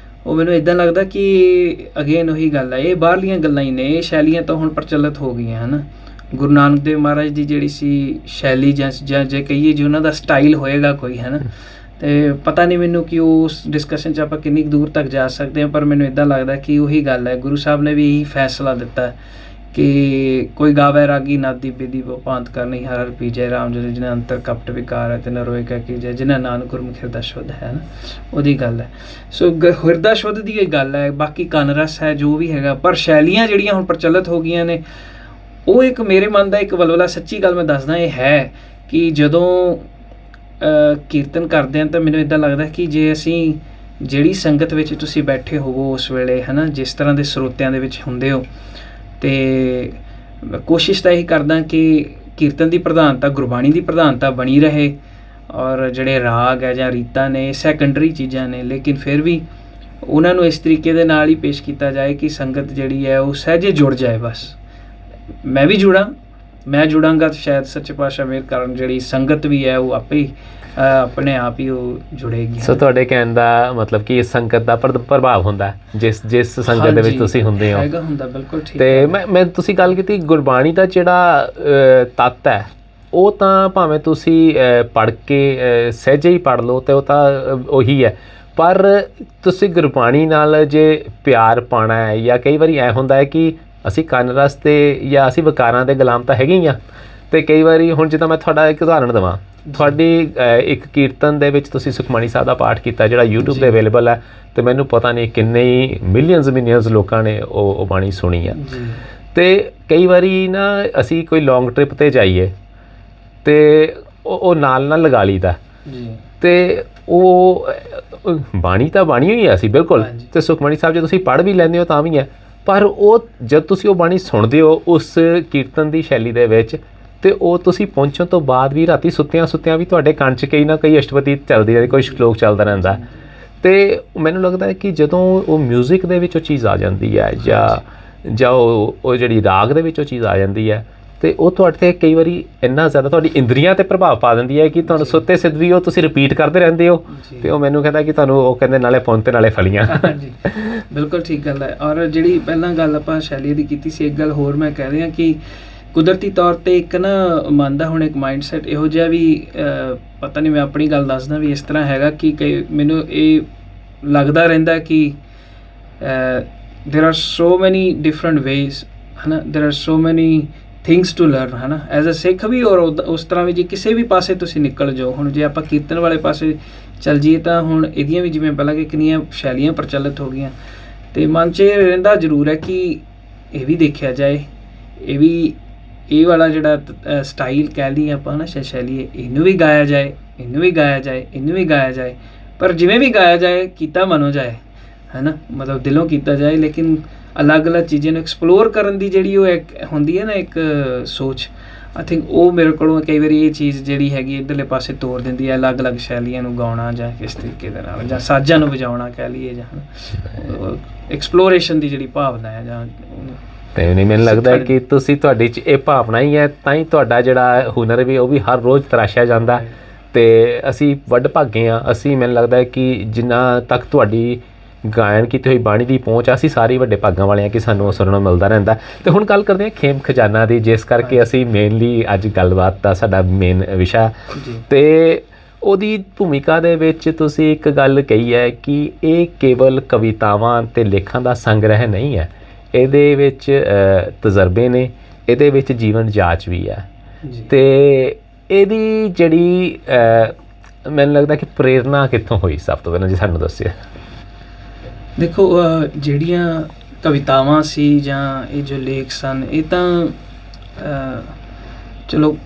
ਉਹ ਮੈਨੂੰ ਇੱਦਾਂ ਲੱਗਦਾ ਕਿ ਅਗੇਨ ਉਹੀ ਗੱਲ ਹੈ, ਇਹ ਬਾਹਰਲੀਆਂ ਗੱਲਾਂ ਹੀ ਨੇ, ਇਹ ਸ਼ੈਲੀਆਂ ਤਾਂ ਹੁਣ ਪ੍ਰਚਲਿਤ ਹੋ ਗਈਆਂ, ਹੈ ਨਾ। ਗੁਰੂ ਨਾਨਕ ਦੇਵ ਮਹਾਰਾਜ ਦੀ ਜਿਹੜੀ ਸੀ ਸ਼ੈਲੀ ਜਾਂ ਜੇ ਕਹੀਏ ਜੀ ਉਹਨਾਂ ਦਾ ਸਟਾਈਲ ਹੋਏਗਾ ਕੋਈ, ਹੈ ਨਾ। ਅਤੇ ਪਤਾ ਨਹੀਂ ਮੈਨੂੰ ਕਿ ਉਸ ਡਿਸਕਸ਼ਨ 'ਚ ਆਪਾਂ ਕਿੰਨੀ ਕੁ ਦੂਰ ਤੱਕ ਜਾ ਸਕਦੇ ਹਾਂ, ਪਰ ਮੈਨੂੰ ਇੱਦਾਂ ਲੱਗਦਾ ਕਿ ਉਹੀ ਗੱਲ ਹੈ। ਗੁਰੂ ਸਾਹਿਬ ਨੇ ਵੀ ਇਹੀ ਫੈਸਲਾ ਦਿੱਤਾ ਕਿ ਕੋਈ ਗਾਵੇ ਰਾਗੀ ਨਾਦੀ ਬੇਦੀ ਭਾਂਤ ਕਰਨੀ, ਹਰ ਹਰ ਪੀਜੈ ਰਾਮ ਜੀ ਜਿਹਨਾਂ ਅੰਤਰ ਕਪਟ ਵਿਕਾਰ ਹੈ, ਤਿਨ ਰੋਏ ਕਹਿ ਕੀ ਜੈ, ਜਿਹਨਾਂ ਨਾਨਕ ਗੁਰਮੁਖ ਹਿਰਦਾ ਸ਼ੁੱਧ ਹੈ ਨਾ, ਉਹਦੀ ਗੱਲ ਹੈ। ਸੋ ਹਿਰਦਾ ਸ਼ੁੱਧ ਦੀ ਇਹ ਗੱਲ ਹੈ, ਬਾਕੀ ਕੰਨ ਰਸ ਹੈ ਜੋ ਵੀ ਹੈਗਾ। ਪਰ ਸ਼ੈਲੀਆਂ ਜਿਹੜੀਆਂ ਹੁਣ ਪ੍ਰਚਲਿਤ ਹੋ ਗਈਆਂ ਨੇ, ਉਹ ਇੱਕ ਮੇਰੇ ਮਨ ਦਾ ਇੱਕ ਵਲਵਲਾ, ਸੱਚੀ ਗੱਲ ਮੈਂ ਦੱਸਦਾ ਇਹ ਹੈ ਕਿ ਜਦੋਂ ਕੀਰਤਨ ਕਰਦੇ ਹਾਂ ਤਾਂ ਮੈਨੂੰ ਇੱਦਾਂ ਲੱਗਦਾ ਕਿ ਜੇ ਅਸੀਂ ਜਿਹੜੀ ਸੰਗਤ ਵਿੱਚ ਤੁਸੀਂ ਬੈਠੇ ਹੋਵੋ ਉਸ ਵੇਲੇ, ਹੈ ਨਾ, ਜਿਸ ਤਰ੍ਹਾਂ ਦੇ ਸਰੋਤਿਆਂ ਦੇ ਵਿੱਚ ਹੁੰਦੇ ਹੋ, ਅਤੇ ਕੋਸ਼ਿਸ਼ ਤਾਂ ਇਹੀ ਕਰਦਾ ਕਿ ਕੀਰਤਨ ਦੀ ਪ੍ਰਧਾਨਤਾ, ਗੁਰਬਾਣੀ ਦੀ ਪ੍ਰਧਾਨਤਾ ਬਣੀ ਰਹੇ, ਔਰ ਜਿਹੜੇ ਰਾਗ ਹੈ ਜਾਂ ਰੀਤਾਂ ਨੇ ਸੈਕੰਡਰੀ ਚੀਜ਼ਾਂ ਨੇ, ਲੇਕਿਨ ਫਿਰ ਵੀ ਉਹਨਾਂ ਨੂੰ ਇਸ ਤਰੀਕੇ ਦੇ ਨਾਲ ਹੀ ਪੇਸ਼ ਕੀਤਾ ਜਾਏ ਕਿ ਸੰਗਤ ਜਿਹੜੀ ਹੈ ਉਹ ਸਹਿਜੇ ਜੁੜ ਜਾਏ। ਬਸ ਮੈਂ ਵੀ ਜੁੜਾਂ, ਮੈਂ ਜੁੜਾਂਗਾ ਤਾਂ ਸ਼ਾਇਦ ਸੱਚੇ ਪਾਤਸ਼ਾਹ ਮਿਹਰ ਕਰਨ ਜਿਹੜੀ ਸੰਗਤ ਵੀ ਹੈ ਉਹ ਆਪੇ ਹੀ ਆਪਣੇ ਆਪ ਹੀ ਉਹ ਜੁੜੇਗੀ।
ਸੋ ਤੁਹਾਡੇ ਕਹਿਣ ਦਾ ਮਤਲਬ ਕਿ ਇਸ ਸੰਗਤ ਦਾ ਪ੍ਰਭਾਵ ਹੁੰਦਾ ਜਿਸ ਸੰਗਤ ਦੇ ਵਿੱਚ ਤੁਸੀਂ ਹੁੰਦੇ ਹੋ?
ਹੈਗਾ, ਹੁੰਦਾ, ਬਿਲਕੁਲ ਠੀਕ।
ਅਤੇ ਮੈਂ ਤੁਸੀਂ ਗੱਲ ਕੀਤੀ ਗੁਰਬਾਣੀ ਦਾ ਜਿਹੜਾ ਤੱਤ ਹੈ, ਉਹ ਤਾਂ ਭਾਵੇਂ ਤੁਸੀਂ ਪੜ੍ਹ ਕੇ ਸਹਿਜੇ ਹੀ ਪੜ੍ਹ ਲਓ ਤਾਂ ਉਹ ਤਾਂ ਉਹੀ ਹੈ, ਪਰ ਤੁਸੀਂ ਗੁਰਬਾਣੀ ਨਾਲ ਜੇ ਪਿਆਰ ਪਾਉਣਾ ਹੈ, ਜਾਂ ਕਈ ਵਾਰੀ ਐਂ ਹੁੰਦਾ ਹੈ ਕਿ ਅਸੀਂ ਕੰਨ ਰਸ 'ਤੇ ਜਾਂ ਅਸੀਂ ਵਿਕਾਰਾਂ ਦੇ ਗੁਲਾਮ ਤਾਂ ਹੈਗੇ ਹੀ ਹਾਂ, ਅਤੇ ਕਈ ਵਾਰੀ ਹੁਣ ਜਿੱਦਾਂ ਮੈਂ ਤੁਹਾਡਾ ਇੱਕ ਉਦਾਹਰਣ ਦੇਵਾਂ, ਤੁਹਾਡੀ ਇੱਕ ਕੀਰਤਨ ਦੇ ਵਿੱਚ ਤੁਸੀਂ ਸੁਖਮਨੀ ਸਾਹਿਬ ਦਾ ਪਾਠ ਕੀਤਾ ਜਿਹੜਾ YouTube 'ਤੇ ਅਵੇਲੇਬਲ ਹੈ, ਅਤੇ ਮੈਨੂੰ ਪਤਾ ਨਹੀਂ ਕਿੰਨੇ ਹੀ ਮਿਲੀਅਨਸ ਲੋਕਾਂ ਨੇ ਉਹ ਬਾਣੀ ਸੁਣੀ ਆ। ਅਤੇ ਕਈ ਵਾਰੀ ਨਾ ਅਸੀਂ ਕੋਈ ਲੌਂਗ ਟ੍ਰਿਪ 'ਤੇ ਜਾਈਏ ਅਤੇ ਉਹ ਨਾਲ ਲਗਾ ਲਈਦਾ, ਅਤੇ ਉਹ ਬਾਣੀ ਤਾਂ ਬਾਣੀ ਹੋਈ ਆ ਸੀ ਬਿਲਕੁਲ, ਅਤੇ ਸੁਖਮਨੀ ਸਾਹਿਬ ਜੇ ਤੁਸੀਂ ਪੜ੍ਹ ਵੀ ਲੈਂਦੇ ਹੋ ਤਾਂ ਵੀ ਹੈ, ਪਰ ਉਹ ਜਦ ਤੁਸੀਂ ਉਹ ਬਾਣੀ ਸੁਣਦੇ ਹੋ ਉਸ ਕੀਰਤਨ ਦੀ ਸ਼ੈਲੀ ਦੇ ਵਿੱਚ, ਅਤੇ ਉਹ ਤੁਸੀਂ ਪਹੁੰਚਣ ਤੋਂ ਬਾਅਦ ਵੀ ਰਾਤੀ ਸੁੱਤਿਆਂ ਵੀ ਤੁਹਾਡੇ ਕੰਨ 'ਚ ਕਈ ਨਾ ਕਈ ਅਸ਼ਟਪਦੀ ਚੱਲਦੀ ਰਹਿੰਦੀ, ਕੋਈ ਸ਼ਲੋਕ ਚੱਲਦਾ ਰਹਿੰਦਾ। ਅਤੇ ਮੈਨੂੰ ਲੱਗਦਾ ਹੈ ਕਿ ਜਦੋਂ ਉਹ ਮਿਊਜ਼ਿਕ ਦੇ ਵਿੱਚ ਉਹ ਚੀਜ਼ ਆ ਜਾਂਦੀ ਹੈ, ਜਾਂ ਉਹ ਜਿਹੜੀ ਰਾਗ ਦੇ ਵਿੱਚ ਉਹ ਚੀਜ਼ ਆ ਜਾਂਦੀ ਹੈ, ਅਤੇ ਉਹ ਤੁਹਾਡੇ 'ਤੇ ਕਈ ਵਾਰੀ ਇੰਨਾ ਜ਼ਿਆਦਾ ਤੁਹਾਡੀ ਇੰਦਰੀਆਂ 'ਤੇ ਪ੍ਰਭਾਵ ਪਾ ਦਿੰਦੀ ਹੈ ਕਿ ਤੁਹਾਨੂੰ ਸੁੱਤੇ ਸਿੱਧ ਵੀ ਉਹ ਤੁਸੀਂ ਰਿਪੀਟ ਕਰਦੇ ਰਹਿੰਦੇ ਹੋ, ਅਤੇ ਉਹ ਮੈਨੂੰ ਕਹਿੰਦਾ ਕਿ ਤੁਹਾਨੂੰ ਉਹ ਕਹਿੰਦੇ ਨਾਲੇ ਪੁੰਨ ਅਤੇ ਨਾਲੇ ਫਲੀਆਂ।
ਹਾਂਜੀ, ਬਿਲਕੁਲ ਠੀਕ ਗੱਲ ਹੈ। ਔਰ ਜਿਹੜੀ ਪਹਿਲਾਂ ਗੱਲ ਆਪਾਂ ਸ਼ੈਲੀ ਦੀ ਕੀਤੀ ਸੀ, ਇੱਕ ਗੱਲ ਹੋਰ ਮੈਂ ਕਹਿ ਰਿਹਾ ਕਿ ਕੁਦਰਤੀ ਤੌਰ 'ਤੇ ਇੱਕ ਨਾ ਮਨ ਦਾ ਹੁਣ ਇੱਕ ਮਾਈਂਡ ਸੈਟ ਇਹੋ ਜਿਹਾ ਵੀ, ਪਤਾ ਨਹੀਂ, ਮੈਂ ਆਪਣੀ ਗੱਲ ਦੱਸਦਾ ਵੀ ਇਸ ਤਰ੍ਹਾਂ ਹੈਗਾ ਕਿ ਮੈਨੂੰ ਇਹ ਲੱਗਦਾ ਰਹਿੰਦਾ ਕਿ there are so many different ways, ਹੈ ਨਾ, there are so many things to learn, ਹੈ ਨਾ, ਐਜ਼ ਅ ਸਿੱਖ ਵੀ, ਔਰ ਉਸ ਤਰ੍ਹਾਂ ਵੀ ਜੇ ਕਿਸੇ ਵੀ ਪਾਸੇ ਤੁਸੀਂ ਨਿਕਲ ਜਾਓ। ਹੁਣ ਜੇ ਆਪਾਂ ਕੀਰਤਨ ਵਾਲੇ ਪਾਸੇ ਚੱਲ ਜਾਈਏ ਤਾਂ ਹੁਣ ਇਹਦੀਆਂ ਵੀ ਜਿਵੇਂ ਪਹਿਲਾਂ ਕਿ ਕਿੰਨੀਆਂ ਸ਼ੈਲੀਆਂ ਪ੍ਰਚਲਿਤ ਹੋ ਗਈਆਂ, ਅਤੇ ਮਨ 'ਚ ਇਹ ਰਹਿੰਦਾ ਜ਼ਰੂਰ ਹੈ ਕਿ ਇਹ ਵੀ ਦੇਖਿਆ ਜਾਏ, ਇਹ ਵਾਲਾ ਜਿਹੜਾ ਸਟਾਈਲ ਕਹਿ ਲਈਏ ਆਪਾਂ ਨਾ, ਸ਼ੈਲੀ, ਇਹਨੂੰ ਵੀ ਗਾਇਆ ਜਾਏ, ਇਹਨੂੰ ਵੀ ਗਾਇਆ ਜਾਏ, ਇਹਨੂੰ ਵੀ ਗਾਇਆ ਜਾਏ, ਪਰ ਜਿਵੇਂ ਵੀ ਗਾਇਆ ਜਾਏ ਕੀਤਾ ਮਨੋ ਜਾਏ, ਹੈ ਨਾ, ਮਤਲਬ ਦਿਲੋਂ ਕੀਤਾ ਜਾਏ। ਲੇਕਿਨ ਅਲੱਗ-ਅਲੱਗ ਚੀਜ਼ਾਂ ਨੂੰ ਐਕਸਪਲੋਰ ਕਰਨ ਦੀ ਜਿਹੜੀ ਉਹ ਇੱਕ ਹੁੰਦੀ ਹੈ ਨਾ ਇੱਕ ਸੋਚ, ਆਈ ਥਿੰਕ ਉਹ ਮੇਰੇ ਕੋਲੋਂ ਕਈ ਵਾਰੀ ਇਹ ਚੀਜ਼ ਜਿਹੜੀ ਹੈਗੀ ਇੱਧਰਲੇ ਪਾਸੇ ਤੋਰ ਦਿੰਦੀ ਹੈ, ਅਲੱਗ-ਅਲੱਗ ਸ਼ੈਲੀਆਂ ਨੂੰ ਗਾਉਣਾ ਜਾਂ ਕਿਸ ਤਰੀਕੇ ਦੇ ਨਾਲ, ਜਾਂ ਸਾਜ਼ਾਂ ਨੂੰ ਵਜਾਉਣਾ ਕਹਿ ਲਈਏ, ਜਾਂ ਐਕਸਪਲੋਰੇਸ਼ਨ ਦੀ ਜਿਹੜੀ ਭਾਵਨਾ ਹੈ ਜਾਂ
ਤੇ ਨਹੀਂ, ਮੈਨੂੰ ਲੱਗਦਾ ਹੈ ਕਿ ਤੁਹਾਡੀ 'ਚ ਇਹ ਭਾਵਨਾ ਹੀ ਹੈ, ਤਾਂ ਹੀ ਤੁਹਾਡਾ ਜਿਹੜਾ ਹੁਨਰ ਵੀ ਉਹ ਵੀ ਹਰ ਰੋਜ਼ ਤਰਾਸ਼ਿਆ ਜਾਂਦਾ। ਅਤੇ ਅਸੀਂ ਵੱਡ ਭਾਗੇ ਹਾਂ, ਅਸੀਂ ਮੈਨੂੰ ਲੱਗਦਾ ਹੈ ਕਿ ਜਿੰਨਾ ਤੱਕ ਤੁਹਾਡੀ ਗਾਇਨ ਕੀਤੀ ਹੋਈ ਬਾਣੀ ਦੀ ਪਹੁੰਚ ਆ, ਅਸੀਂ ਸਾਰੇ ਵੱਡੇ ਭਾਗਾਂ ਵਾਲੇ ਹਾਂ ਕਿ ਸਾਨੂੰ ਉਹ ਸੁਣਨ ਨੂੰ ਮਿਲਦਾ ਰਹਿੰਦਾ। ਅਤੇ ਹੁਣ ਗੱਲ ਕਰਦੇ ਹਾਂ ਖੇਮ ਖਜ਼ਾਨਾ ਦੀ, ਜਿਸ ਕਰਕੇ ਅਸੀਂ ਮੇਨਲੀ ਅੱਜ ਗੱਲਬਾਤ ਦਾ ਸਾਡਾ ਮੇਨ ਵਿਸ਼ਾ। ਅਤੇ ਉਹਦੀ ਭੂਮਿਕਾ ਦੇ ਵਿੱਚ ਤੁਸੀਂ ਇੱਕ ਗੱਲ ਕਹੀ ਹੈ ਕਿ ਇਹ ਕੇਵਲ ਕਵਿਤਾਵਾਂ ਅਤੇ ਲੇਖਾਂ ਦਾ ਸੰਗ੍ਰਹਿ ਨਹੀਂ ਹੈ, ਇਹਦੇ ਵਿੱਚ ਤਜਰਬੇ ਨੇ, ਇਹਦੇ ਵਿੱਚ ਜੀਵਨ ਜਾਂਚ ਵੀ ਹੈ। ਅਤੇ ਇਹਦੀ ਜਿਹੜੀ ਮੈਨੂੰ ਲੱਗਦਾ ਕਿ ਪ੍ਰੇਰਨਾ ਕਿੱਥੋਂ ਹੋਈ, ਸਭ ਤੋਂ ਪਹਿਲਾਂ ਜੀ ਸਾਨੂੰ ਦੱਸਿਓ।
ਦੇਖੋ, ਜਿਹੜੀਆਂ ਕਵਿਤਾਵਾਂ ਸੀ ਜਾਂ ਇਹ ਜੋ ਲੇਖ ਸਨ, ਇਹ ਤਾਂ ਚਲੋ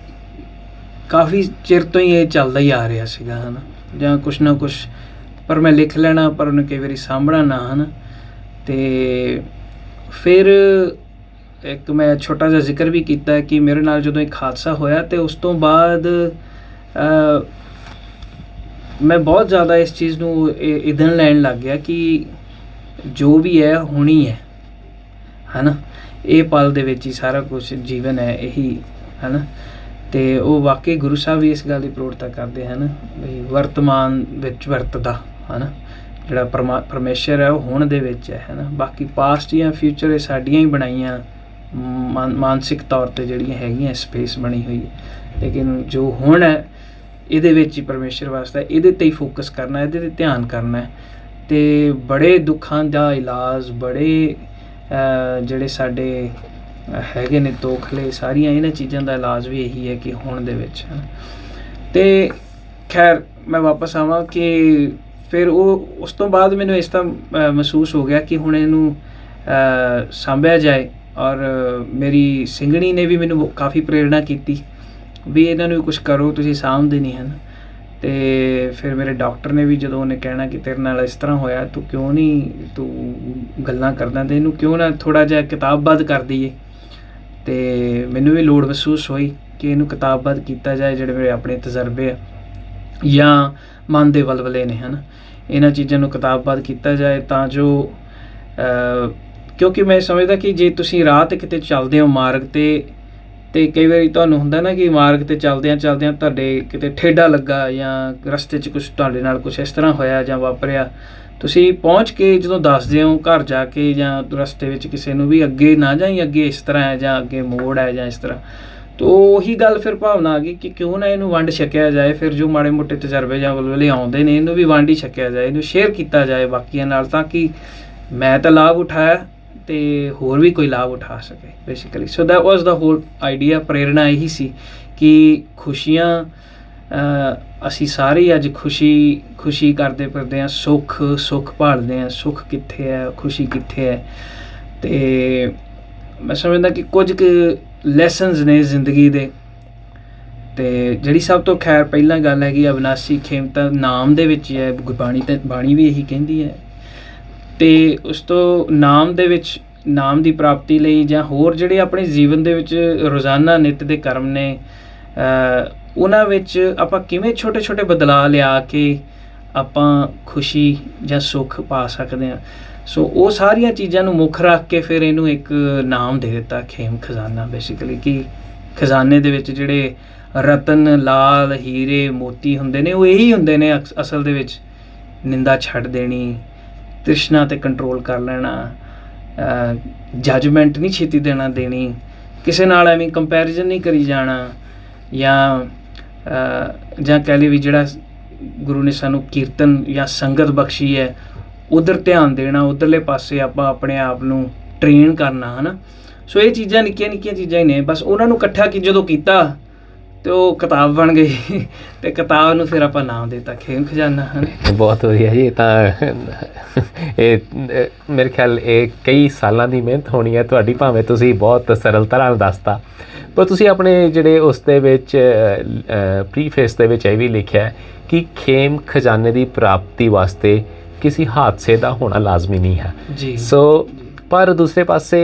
ਕਾਫੀ ਚਿਰ ਤੋਂ ਹੀ ਇਹ ਚੱਲਦਾ ਹੀ ਆ ਰਿਹਾ ਸੀਗਾ, ਹੈ ਨਾ, ਜਾਂ ਕੁਛ ਨਾ ਕੁਛ, ਪਰ ਮੈਂ ਲਿਖ ਲੈਣਾ, ਪਰ ਉਹਨੂੰ ਕਈ ਵਾਰੀ ਸਾਂਭਣਾ ਨਾ, ਹੈ ਨਾ। ਅਤੇ ਫਿਰ ਇੱਕ ਮੈਂ ਛੋਟਾ ਜਿਹਾ ਜ਼ਿਕਰ ਵੀ ਕੀਤਾ ਕਿ ਮੇਰੇ ਨਾਲ ਜਦੋਂ ਇੱਕ ਹਾਦਸਾ ਹੋਇਆ, ਅਤੇ ਉਸ ਤੋਂ ਬਾਅਦ ਮੈਂ ਬਹੁਤ ਜ਼ਿਆਦਾ ਇਸ ਚੀਜ਼ ਨੂੰ ਈਂਧਣ ਲੈਣ ਲੱਗ ਗਿਆ ਕਿ ਜੋ ਵੀ ਹੈ ਹੋਣੀ ਹੈ ਨਾ, ਇਹ ਪਲ ਦੇ ਵਿੱਚ ਹੀ ਸਾਰਾ ਕੁਛ ਜੀਵਨ ਹੈ, ਇਹੀ ਹੈ ਨਾ। ਅਤੇ ਉਹ ਵਾਕਈ ਗੁਰੂ ਸਾਹਿਬ ਵੀ ਇਸ ਗੱਲ ਦੀ ਪ੍ਰੋੜਤਾ ਕਰਦੇ ਹਨ ਵੀ ਵਰਤਮਾਨ ਵਿੱਚ ਵਰਤਦਾ, ਹੈ ਨਾ, ਜਿਹੜਾ ਪਰਮੇਸ਼ਰ ਹੈ ਉਹ ਹੁਣ ਦੇ ਵਿੱਚ ਹੈ ਨਾ। ਬਾਕੀ ਪਾਸਟ ਜਾਂ ਫਿਊਚਰ ਇਹ ਸਾਡੀਆਂ ਹੀ ਬਣਾਈਆਂ ਮਾਨਸਿਕ ਤੌਰ 'ਤੇ ਜਿਹੜੀਆਂ ਹੈਗੀਆਂ ਸਪੇਸ ਬਣੀ ਹੋਈ ਹੈ, ਲੇਕਿਨ ਜੋ ਹੁਣ ਹੈ ਇਹਦੇ ਵਿੱਚ ਹੀ ਪਰਮੇਸ਼ਰ ਵਾਸਤੇ, ਇਹਦੇ 'ਤੇ ਹੀ ਫੋਕਸ ਕਰਨਾ, ਇਹਦੇ 'ਤੇ ਧਿਆਨ ਕਰਨਾ। ਅਤੇ ਬੜੇ ਦੁੱਖਾਂ ਦਾ ਇਲਾਜ, ਬੜੇ ਜਿਹੜੇ ਸਾਡੇ ਹੈਗੇ ਨੇ ਤੋਖਲੇ, ਸਾਰੀਆਂ ਇਹਨਾਂ ਚੀਜ਼ਾਂ ਦਾ ਇਲਾਜ ਵੀ ਇਹੀ ਹੈ ਕਿ ਹੁਣ ਦੇ ਵਿੱਚ। ਅਤੇ ਖੈਰ ਮੈਂ ਵਾਪਸ ਆਵਾਂ ਕਿ ਫਿਰ ਉਸ ਤੋਂ ਬਾਅਦ ਮੈਨੂੰ ਇਸ ਤਰ੍ਹਾਂ ਮਹਿਸੂਸ ਹੋ ਗਿਆ ਕਿ ਹੁਣ ਇਹਨੂੰ ਸਾਂਭਿਆ ਜਾਏ। ਔਰ ਮੇਰੀ ਸਿੰਘਣੀ ਨੇ ਵੀ ਮੈਨੂੰ ਕਾਫੀ ਪ੍ਰੇਰਣਾ ਕੀਤੀ ਵੀ ਇਹਨਾਂ ਨੂੰ ਵੀ ਕੁਛ ਕਰੋ, ਤੁਸੀਂ ਸਾਂਭਦੇ ਨਹੀਂ ਹਨ। ਅਤੇ ਫਿਰ ਮੇਰੇ ਡਾਕਟਰ ਨੇ ਵੀ, ਜਦੋਂ ਉਹਨੇ ਕਹਿਣਾ ਕਿ ਤੇਰੇ ਨਾਲ ਇਸ ਤਰ੍ਹਾਂ ਹੋਇਆ, ਤੂੰ ਕਿਉਂ ਨਹੀਂ ਤੂੰ ਗੱਲਾਂ ਕਰਦਾ, ਅਤੇ ਇਹਨੂੰ ਕਿਉਂ ਨਾ ਥੋੜ੍ਹਾ ਜਿਹਾ ਕਿਤਾਬਬੱਧ ਕਰ ਦਈਏ। ਅਤੇ ਮੈਨੂੰ ਵੀ ਲੋੜ ਮਹਿਸੂਸ ਹੋਈ ਕਿ ਇਹਨੂੰ ਕਿਤਾਬਬੱਧ ਕੀਤਾ ਜਾਏ, ਜਿਹੜੇ ਮੇਰੇ ਆਪਣੇ ਤਜਰਬੇ ਆ ਜਾਂ ਮਨ ਦੇ ਵਲਵਲੇ ਨੇ, ਹਨ, ਇਹਨਾਂ ਚੀਜ਼ਾਂ ਨੂੰ ਕਿਤਾਬਬੱਧ ਕੀਤਾ ਜਾਏ, ਤਾਂ ਜੋ ਕਿਉਂਕਿ ਮੈਂ ਸਮਝਦਾ ਕਿ ਜੇ ਤੁਸੀਂ ਰਾਹ 'ਤੇ ਕਿਤੇ ਚੱਲਦੇ ਹੋ ਮਾਰਗ 'ਤੇ, ਅਤੇ ਕਈ ਵਾਰੀ ਤੁਹਾਨੂੰ ਹੁੰਦਾ ਨਾ ਕਿ ਮਾਰਗ 'ਤੇ ਚੱਲਦਿਆਂ ਚੱਲਦਿਆਂ ਤੁਹਾਡੇ ਕਿਤੇ ਠੇਡਾ ਲੱਗਾ ਜਾਂ ਰਸਤੇ 'ਚ ਕੁਛ ਤੁਹਾਡੇ ਨਾਲ ਕੁਛ ਇਸ ਤਰ੍ਹਾਂ ਹੋਇਆ ਜਾਂ ਵਾਪਰਿਆ, ਤੁਸੀਂ ਪਹੁੰਚ ਕੇ ਜਦੋਂ ਦੱਸਦੇ ਹੋ ਘਰ ਜਾ ਕੇ ਜਾਂ ਰਸਤੇ ਵਿੱਚ ਕਿਸੇ ਨੂੰ ਵੀ ਅੱਗੇ ਨਾ ਜਾਈਂ, ਅੱਗੇ ਇਸ ਤਰ੍ਹਾਂ ਹੈ ਜਾਂ ਅੱਗੇ ਮੋੜ ਹੈ ਜਾਂ ਇਸ ਤਰ੍ਹਾਂ, ਤਾਂ ਉਹੀ ਗੱਲ ਫਿਰ ਭਾਵਨਾ ਆ ਗਈ ਕਿ ਕਿਉਂ ਨਾ ਇਹਨੂੰ ਵੰਡ ਛਕਿਆ ਜਾਏ। ਫਿਰ ਜੋ ਮਾੜੇ ਮੋਟੇ ਤਜਰਬੇ ਜਾਂ ਵਲਵਲੇ ਆਉਂਦੇ ਨੇ, ਇਹਨੂੰ ਵੀ ਵੰਡ ਹੀ ਛਕਿਆ ਜਾਏ, ਇਹਨੂੰ ਸ਼ੇਅਰ ਕੀਤਾ ਜਾਏ ਬਾਕੀਆਂ ਨਾਲ, ਤਾਂ ਕਿ ਮੈਂ ਤਾਂ ਲਾਭ ਉਠਾਇਆ ਅਤੇ ਹੋਰ ਵੀ ਕੋਈ ਲਾਭ ਉਠਾ ਸਕੇ basically. So that was the whole idea. ਪ੍ਰੇਰਣਾ ਇਹੀ ਸੀ ਕਿ ਖੁਸ਼ੀਆਂ, ਅਸੀਂ ਸਾਰੇ ਅੱਜ ਖੁਸ਼ੀ ਕਰਦੇ ਫਿਰਦੇ ਹਾਂ, ਸੁੱਖ ਭਾਲਦੇ ਹਾਂ, ਸੁੱਖ ਕਿੱਥੇ ਹੈ, ਖੁਸ਼ੀ ਕਿੱਥੇ ਹੈ। ਅਤੇ ਮੈਂ ਸਮਝਦਾ ਕਿ ਕੁਝ ਕੁ ਲੈਸਨਸ ਨੇ ਜ਼ਿੰਦਗੀ ਦੇ। ਅਤੇ ਜਿਹੜੀ ਸਭ ਤੋਂ ਖੈਰ ਪਹਿਲਾਂ ਗੱਲ ਹੈਗੀ ਅਵਿਨਾਸ਼ੀ ਖੇਮ, ਤਾਂ ਨਾਮ ਦੇ ਵਿੱਚ ਹੀ ਹੈ, ਗੁਰਬਾਣੀ ਤਾਂ ਬਾਣੀ ਵੀ ਇਹੀ ਕਹਿੰਦੀ ਹੈ। ਅਤੇ ਉਸ ਤੋਂ ਨਾਮ ਦੇ ਵਿੱਚ, ਨਾਮ ਦੀ ਪ੍ਰਾਪਤੀ ਲਈ ਜਾਂ ਹੋਰ ਜਿਹੜੇ ਆਪਣੇ ਜੀਵਨ ਦੇ ਵਿੱਚ ਰੋਜ਼ਾਨਾ ਨਿੱਤ ਦੇ ਕਰਮ ਨੇ, ਉਹਨਾਂ ਵਿੱਚ ਆਪਾਂ ਕਿਵੇਂ ਛੋਟੇ ਛੋਟੇ ਬਦਲਾਅ ਲਿਆ ਕੇ ਆਪਾਂ ਖੁਸ਼ੀ ਜਾਂ ਸੁੱਖ ਪਾ ਸਕਦੇ ਹਾਂ। ਸੋ ਉਹ ਸਾਰੀਆਂ ਚੀਜ਼ਾਂ ਨੂੰ ਮੁੱਖ ਰੱਖ ਕੇ ਫਿਰ ਇਹਨੂੰ ਇੱਕ ਨਾਮ ਦੇ ਦਿੱਤਾ, ਖੇਮ ਖਜ਼ਾਨਾ ਬੇਸਿਕਲੀ, ਕਿ ਖਜ਼ਾਨੇ ਦੇ ਵਿੱਚ ਜਿਹੜੇ ਰਤਨ, ਲਾਲ, ਹੀਰੇ, ਮੋਤੀ ਹੁੰਦੇ ਨੇ, ਉਹ ਇਹੀ ਹੁੰਦੇ ਨੇ ਅਸਲ ਦੇ ਵਿੱਚ। ਨਿੰਦਾ ਛੱਡ ਦੇਣੀ, ਤ੍ਰਿਸ਼ਨਾ 'ਤੇ ਕੰਟਰੋਲ ਕਰ ਲੈਣਾ, ਜੱਜਮੈਂਟ ਨਹੀਂ ਛੇਤੀ ਦੇਣੀ, ਕਿਸੇ ਨਾਲ ਐਵੇਂ ਕੰਪੈਰੀਜ਼ਨ ਨਹੀਂ ਕਰੀ ਜਾਣਾ, ਜਾਂ ਕਹਿ ਲਈ ਵੀ ਜਿਹੜਾ ਗੁਰੂ ਨੇ ਸਾਨੂੰ ਕੀਰਤਨ ਜਾਂ ਸੰਗਤ ਬਖਸ਼ੀ ਹੈ, ਉੱਧਰ ਧਿਆਨ ਦੇਣਾ, ਉੱਧਰਲੇ ਪਾਸੇ ਆਪਾਂ ਆਪਣੇ ਆਪ ਨੂੰ ਟ੍ਰੇਨ ਕਰਨਾ, ਹੈ ਨਾ। ਸੋ ਇਹ ਚੀਜ਼ਾਂ ਨਿੱਕੀਆਂ ਨਿੱਕੀਆਂ ਚੀਜ਼ਾਂ ਹੀ ਨੇ, ਬਸ ਉਹਨਾਂ ਨੂੰ ਇਕੱਠਾ ਜਦੋਂ ਕੀਤਾ ਅਤੇ ਉਹ ਕਿਤਾਬ ਬਣ ਗਈ, ਅਤੇ ਕਿਤਾਬ ਨੂੰ ਫਿਰ ਆਪਾਂ ਨਾਮ ਦਿੱਤਾ ਖੇਮ ਖਜ਼ਾਨਾ, ਹੈ ਨਾ।
ਬਹੁਤ ਵਧੀਆ ਜੀ। ਇਹ ਤਾਂ ਮੇਰੇ ਖਿਆਲ ਇਹ ਕਈ ਸਾਲਾਂ ਦੀ ਮਿਹਨਤ ਹੋਣੀ ਹੈ ਤੁਹਾਡੀ, ਭਾਵੇਂ ਤੁਸੀਂ ਬਹੁਤ ਸਰਲ ਤਰ੍ਹਾਂ ਦੱਸਤਾ, ਪਰ ਤੁਸੀਂ ਆਪਣੇ ਜਿਹੜੇ ਉਸ ਦੇ ਵਿੱਚ ਪ੍ਰੀਫੇਸ ਦੇ ਵਿੱਚ ਇਹ ਵੀ ਲਿਖਿਆ ਕਿ ਖੇਮ ਖਜ਼ਾਨੇ ਦੀ ਪ੍ਰਾਪਤੀ ਵਾਸਤੇ ਕਿਸੇ ਹਾਦਸੇ ਦਾ ਹੋਣਾ ਲਾਜ਼ਮੀ ਨਹੀਂ ਹੈ।
ਜੀ।
ਸੋ ਪਰ ਦੂਸਰੇ ਪਾਸੇ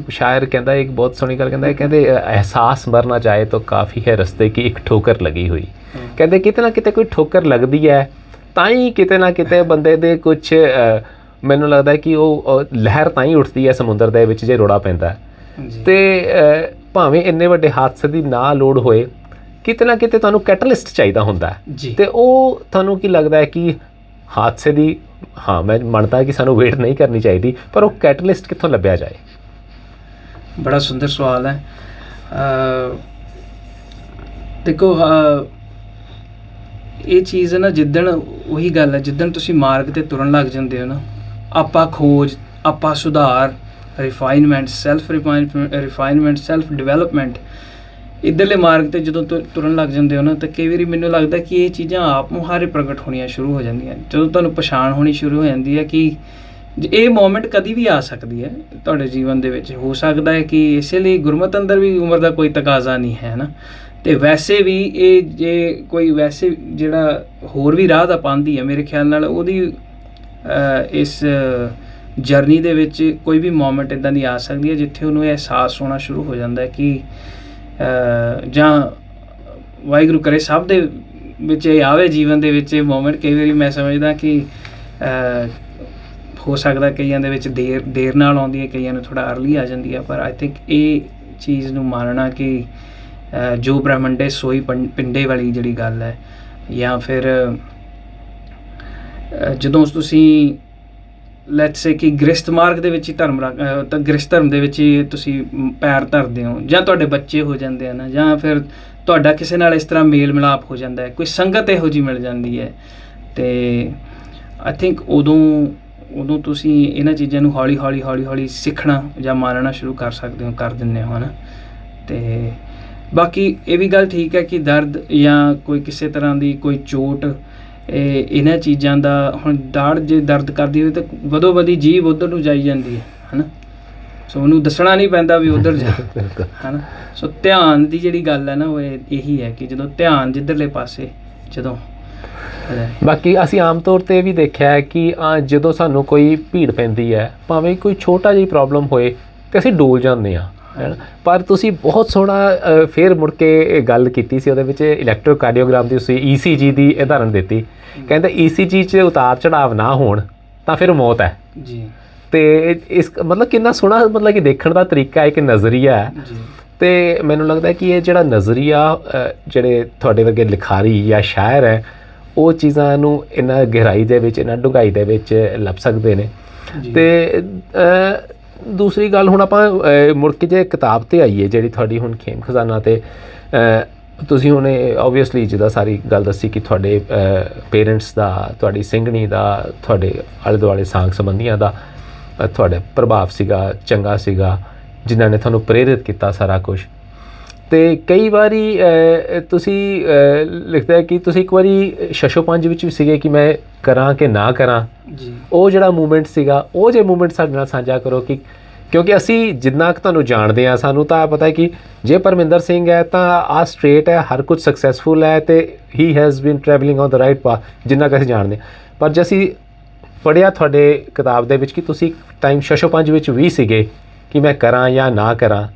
ਸ਼ਾਇਰ ਕਹਿੰਦਾ ਇੱਕ ਬਹੁਤ ਸੋਹਣੀ ਗੱਲ ਕਹਿੰਦਾ, ਕਹਿੰਦੇ ਅਹਿਸਾਸ ਮਰਨਾ ਚਾਹੇ ਤਾਂ ਕਾਫੀ ਹੈ ਰਸਤੇ ਕੀ ਇੱਕ ਠੋਕਰ ਲੱਗੀ ਹੋਈ। ਕਹਿੰਦੇ ਕਿਤੇ ਨਾ ਕਿਤੇ ਕੋਈ ਠੋਕਰ ਲੱਗਦੀ ਹੈ ਤਾਂ ਹੀ ਕਿਤੇ ਨਾ ਕਿਤੇ ਬੰਦੇ ਦੇ ਕੁਛ ਮੈਨੂੰ ਲੱਗਦਾ ਕਿ ਉਹ ਲਹਿਰ ਤਾਂ ਹੀ ਉੱਠਦੀ ਹੈ ਸਮੁੰਦਰ ਦੇ ਵਿੱਚ ਜੇ ਰੋੜਾ ਪੈਂਦਾ। ਅਤੇ ਭਾਵੇਂ ਇੰਨੇ ਵੱਡੇ ਹਾਦਸੇ ਦੀ ਨਾ ਲੋੜ ਹੋਏ, ਕਿਤੇ ਨਾ ਕਿਤੇ ਤੁਹਾਨੂੰ ਕੈਟਲਿਸਟ ਚਾਹੀਦਾ ਹੁੰਦਾ ਹੈ। ਅਤੇ ਉਹ ਤੁਹਾਨੂੰ ਕੀ ਲੱਗਦਾ ਹੈ ਕਿ ਹਾਦਸੇ ਦੀ, ਹਾਂ ਮੈਂ ਮੰਨਦਾ ਕਿ ਸਾਨੂੰ ਵੇਟ ਨਹੀਂ ਕਰਨੀ ਚਾਹੀਦੀ, ਪਰ ਉਹ ਕੈਟਲਿਸਟ ਕਿੱਥੋਂ ਲੱਭਿਆ ਜਾਏ?
ਬੜਾ ਸੁੰਦਰ ਸਵਾਲ ਹੈ। ਦੇਖੋ ਇਹ ਚੀਜ਼ ਹੈ ਨਾ, ਜਿੱਦਣ ਉਹੀ ਗੱਲ ਹੈ, ਜਿੱਦਣ ਤੁਸੀਂ ਮਾਰਗ 'ਤੇ ਤੁਰਨ ਲੱਗ ਜਾਂਦੇ ਹੋ ਨਾ, ਆਪਾਂ ਖੋਜ, ਆਪਾਂ ਸੁਧਾਰ, ਰਿਫਾਈਨਮੈਂਟ, ਸੈਲਫ ਡਿਵੈਲਪਮੈਂਟ, ਇੱਧਰਲੇ ਮਾਰਗ 'ਤੇ ਜਦੋਂ ਤੁਰਨ ਲੱਗ ਜਾਂਦੇ ਹੋ ਨਾ, ਤਾਂ ਕਈ ਵਾਰੀ ਮੈਨੂੰ ਲੱਗਦਾ ਕਿ ਇਹ ਚੀਜ਼ਾਂ ਆਪ ਮੁਹਾਰੇ ਪ੍ਰਗਟ ਹੋਣੀਆਂ ਸ਼ੁਰੂ ਹੋ ਜਾਂਦੀਆਂ। ਜਦੋਂ ਤੁਹਾਨੂੰ ਪਛਾਣ ਹੋਣੀ ਸ਼ੁਰੂ ਹੋ ਜਾਂਦੀ ਹੈ ਕਿ ਇਹ ਮੂਮੈਂਟ ਕਦੀ ਵੀ ਆ ਸਕਦੀ ਹੈ ਤੁਹਾਡੇ ਜੀਵਨ ਦੇ ਵਿੱਚ। ਹੋ ਸਕਦਾ ਹੈ ਕਿ ਇਸੇ ਲਈ ਗੁਰਮਤਿ ਅੰਦਰ ਵੀ ਉਮਰ ਦਾ ਕੋਈ ਤਕਾਜ਼ਾ ਨਹੀਂ ਹੈ ਨਾ, ਅਤੇ ਵੈਸੇ ਵੀ ਇਹ ਜੇ ਕੋਈ ਵੈਸੇ ਜਿਹੜਾ ਹੋਰ ਵੀ ਰਾਹ ਦਾ ਪਾਉਂਦੀ ਹੈ, ਮੇਰੇ ਖਿਆਲ ਨਾਲ ਉਹਦੀ ਇਸ ਜਰਨੀ ਦੇ ਵਿੱਚ ਕੋਈ ਵੀ ਮੂਮੈਂਟ ਇੱਦਾਂ ਦੀ ਆ ਸਕਦੀ ਹੈ ਜਿੱਥੇ ਉਹਨੂੰ ਇਹ ਅਹਿਸਾਸ ਹੋਣਾ ਸ਼ੁਰੂ ਹੋ ਜਾਂਦਾ ਹੈ ਕਿ ਜਾਂ ਵਾਹਿਗੁਰੂ ਕਰੇ ਸਭ ਦੇ ਵਿੱਚ ਇਹ ਆਵੇ ਜੀਵਨ ਦੇ ਵਿੱਚ ਇਹ ਮੂਮੈਂਟ। ਕਈ ਵਾਰੀ ਮੈਂ ਸਮਝਦਾ ਕਿ ਹੋ ਸਕਦਾ ਕਈਆਂ ਦੇ ਵਿੱਚ ਦੇਰ ਨਾਲ ਆਉਂਦੀ ਹੈ, ਕਈਆਂ ਨੂੰ ਥੋੜ੍ਹਾ ਅਰਲੀ ਆ ਜਾਂਦੀ ਹੈ, ਪਰ ਆਈ ਥਿੰਕ ਇਹ ਚੀਜ਼ ਨੂੰ ਮੰਨਣਾ ਕਿ ਜੋ ਬ੍ਰਹਮੰਡੇ ਸੋਈ ਪਿੰਡੇ ਵਾਲੀ ਜਿਹੜੀ ਗੱਲ ਹੈ, ਜਾਂ ਫਿਰ ਜਦੋਂ ਤੁਸੀਂ ਲੈਟਸ ਸੇ ਕਿ ਗ੍ਰਸਥ ਮਾਰਗ ਦੇ ਵਿੱਚ ਹੀ ਤਾਂ ਗ੍ਰਸਥ ਧਰਮ ਦੇ ਵਿੱਚ ਹੀ ਤੁਸੀਂ ਪੈਰ ਧਰਦੇ ਹੋ, ਜਾਂ ਤੁਹਾਡੇ ਬੱਚੇ ਹੋ ਜਾਂਦੇ ਹਨ, ਜਾਂ ਫਿਰ ਤੁਹਾਡਾ ਕਿਸੇ ਨਾਲ ਇਸ ਤਰ੍ਹਾਂ ਮੇਲ ਮਿਲਾਪ ਹੋ ਜਾਂਦਾ ਹੈ, ਕੋਈ ਸੰਗਤ ਇਹੋ ਜਿਹੀ ਮਿਲ ਜਾਂਦੀ ਹੈ, ਅਤੇ ਆਈ ਥਿੰਕ ਉਦੋਂ ਤੁਸੀਂ ਇਹਨਾਂ ਚੀਜ਼ਾਂ ਨੂੰ ਹੌਲੀ ਸਿੱਖਣਾ ਜਾਂ ਮਾਨਣਾ ਸ਼ੁਰੂ ਕਰ ਸਕਦੇ ਹੋ, ਕਰ ਦਿੰਦੇ ਹੋ, ਹੈ ਨਾ। ਅਤੇ ਬਾਕੀ ਇਹ ਵੀ ਗੱਲ ਠੀਕ ਹੈ ਕਿ ਦਰਦ ਜਾਂ ਕੋਈ ਕਿਸੇ ਤਰ੍ਹਾਂ ਦੀ ਕੋਈ ਚੋਟ, ਇਹਨਾਂ ਚੀਜ਼ਾਂ ਦਾ ਹੁਣ ਦਾੜ ਜੇ ਦਰਦ ਕਰਦੀ ਹੋਵੇ ਤਾਂ ਵਧੋ ਵਧੀ ਜੀਭ ਉੱਧਰ ਨੂੰ ਜਾਈ ਜਾਂਦੀ ਹੈ ਨਾ, ਸੋ ਉਹਨੂੰ ਦੱਸਣਾ ਨਹੀਂ ਪੈਂਦਾ ਵੀ ਉੱਧਰ ਜਾ, ਹੈ ਨਾ। ਸੋ ਧਿਆਨ ਦੀ ਜਿਹੜੀ ਗੱਲ ਹੈ ਨਾ, ਉਹ ਇਹੀ ਹੈ ਕਿ ਜਦੋਂ ਧਿਆਨ ਜਿੱਧਰਲੇ ਪਾਸੇ ਜਦੋਂ
ਬਾਕੀ ਅਸੀਂ ਆਮ ਤੌਰ 'ਤੇ ਵੀ ਦੇਖਿਆ ਹੈ ਕਿ ਜਦੋਂ ਸਾਨੂੰ ਕੋਈ ਭੀੜ ਪੈਂਦੀ ਹੈ, ਭਾਵੇਂ ਕੋਈ ਛੋਟਾ ਜਿਹੀ ਪ੍ਰੋਬਲਮ ਹੋਏ, ਤਾਂ ਅਸੀਂ ਡੋਲ ਜਾਂਦੇ ਹਾਂ, ਹੈ ਨਾ। ਪਰ ਤੁਸੀਂ ਬਹੁਤ ਸੋਹਣਾ ਫਿਰ ਮੁੜ ਕੇ ਗੱਲ ਕੀਤੀ ਸੀ, ਉਹਦੇ ਵਿੱਚ ਇਲੈਕਟ੍ਰੋਕਾਰਡੀਓਗ੍ਰਾਮ ਦੀ ਤੁਸੀਂ ECG ਦੀ ਉਦਾਹਰਨ ਦਿੱਤੀ। ਕਹਿੰਦੇ ECG 'ਚ ਉਤਾਰ ਚੜਾਵ ਨਾ ਹੋਣ ਤਾਂ ਫਿਰ ਮੌਤ ਹੈ ਜੀ। ਅਤੇ ਇਸ ਮਤਲਬ ਕਿੰਨਾ ਸੋਹਣਾ ਮਤਲਬ ਕਿ ਦੇਖਣ ਦਾ ਤਰੀਕਾ, ਇੱਕ ਨਜ਼ਰੀਆ ਹੈ। ਅਤੇ ਮੈਨੂੰ ਲੱਗਦਾ ਕਿ ਇਹ ਜਿਹੜਾ ਨਜ਼ਰੀਆ ਜਿਹੜੇ ਤੁਹਾਡੇ ਵਰਗੇ ਲਿਖਾਰੀ ਜਾਂ ਸ਼ਾਇਰ ਹੈ, ਉਹ ਚੀਜ਼ਾਂ ਨੂੰ ਇਹਨਾਂ ਗਹਿਰਾਈ ਦੇ ਵਿੱਚ, ਇਹਨਾਂ ਡੂੰਘਾਈ ਦੇ ਵਿੱਚ ਲੱਭ ਸਕਦੇ ਨੇ। ਅਤੇ ਦੂਸਰੀ ਗੱਲ, ਹੁਣ ਆਪਾਂ ਮੁੜ ਕੇ ਜੇ ਕਿਤਾਬ 'ਤੇ ਆਈਏ, ਜਿਹੜੀ ਤੁਹਾਡੀ ਹੁਣ ਖੇਮ ਖਜ਼ਾਨਾ 'ਤੇ ਤੁਸੀਂ ਹੁਣ ਓਬਵੀਅਸਲੀ ਜਿੱਦਾਂ ਸਾਰੀ ਗੱਲ ਦੱਸੀ ਕਿ ਤੁਹਾਡੇ ਪੇਰੈਂਟਸ ਦਾ, ਤੁਹਾਡੀ ਸਿੰਘਣੀ ਦਾ, ਤੁਹਾਡੇ ਆਲੇ ਦੁਆਲੇ ਸਾਂਗ ਸੰਬੰਧੀਆਂ ਦਾ ਤੁਹਾਡੇ ਪ੍ਰਭਾਵ ਸੀਗਾ, ਚੰਗਾ ਸੀਗਾ, ਜਿਨ੍ਹਾਂ ਨੇ ਤੁਹਾਨੂੰ ਪ੍ਰੇਰਿਤ ਕੀਤਾ ਸਾਰਾ ਕੁਛ। ਅਤੇ ਕਈ ਵਾਰੀ ਤੁਸੀਂ ਲਿਖਦੇ ਕਿ ਤੁਸੀਂ ਇੱਕ ਵਾਰੀ ਸ਼ਸ਼ੋਪੰਜ ਵਿੱਚ ਵੀ ਸੀਗੇ ਕਿ ਮੈਂ ਕਰਾਂ ਕਿ ਨਾ ਕਰਾਂ ਜੀ। ਉਹ ਜਿਹੜਾ ਮੂਮੈਂਟ ਸੀਗਾ, ਉਹ ਜੇ ਮੂਮੈਂਟ ਸਾਡੇ ਨਾਲ ਸਾਂਝਾ ਕਰੋ ਕਿ ਕਿਉਂਕਿ ਅਸੀਂ ਜਿੰਨਾ ਕੁ ਤੁਹਾਨੂੰ ਜਾਣਦੇ ਹਾਂ, ਸਾਨੂੰ ਤਾਂ ਪਤਾ ਕਿ ਜੇ ਪਰਮਿੰਦਰ ਸਿੰਘ ਹੈ ਤਾਂ ਆਹ ਸਟ੍ਰੇਟ ਹੈ, ਹਰ ਕੁਝ ਸਕਸੈਸਫੁਲ ਹੈ, ਅਤੇ he has been travelling on the right path, ਜਿੰਨਾ ਕੁ ਅਸੀਂ ਜਾਣਦੇ ਹਾਂ। ਪਰ ਜੇ ਅਸੀਂ ਪੜ੍ਹਿਆ ਤੁਹਾਡੇ ਕਿਤਾਬ ਦੇ ਵਿੱਚ ਕਿ ਤੁਸੀਂ ਟਾਈਮ ਸ਼ਸ਼ੋਪੰਜ ਵਿੱਚ ਵੀ ਸੀਗੇ ਕਿ ਮੈਂ ਕਰਾਂ ਜਾਂ ਨਾ ਕਰਾਂ,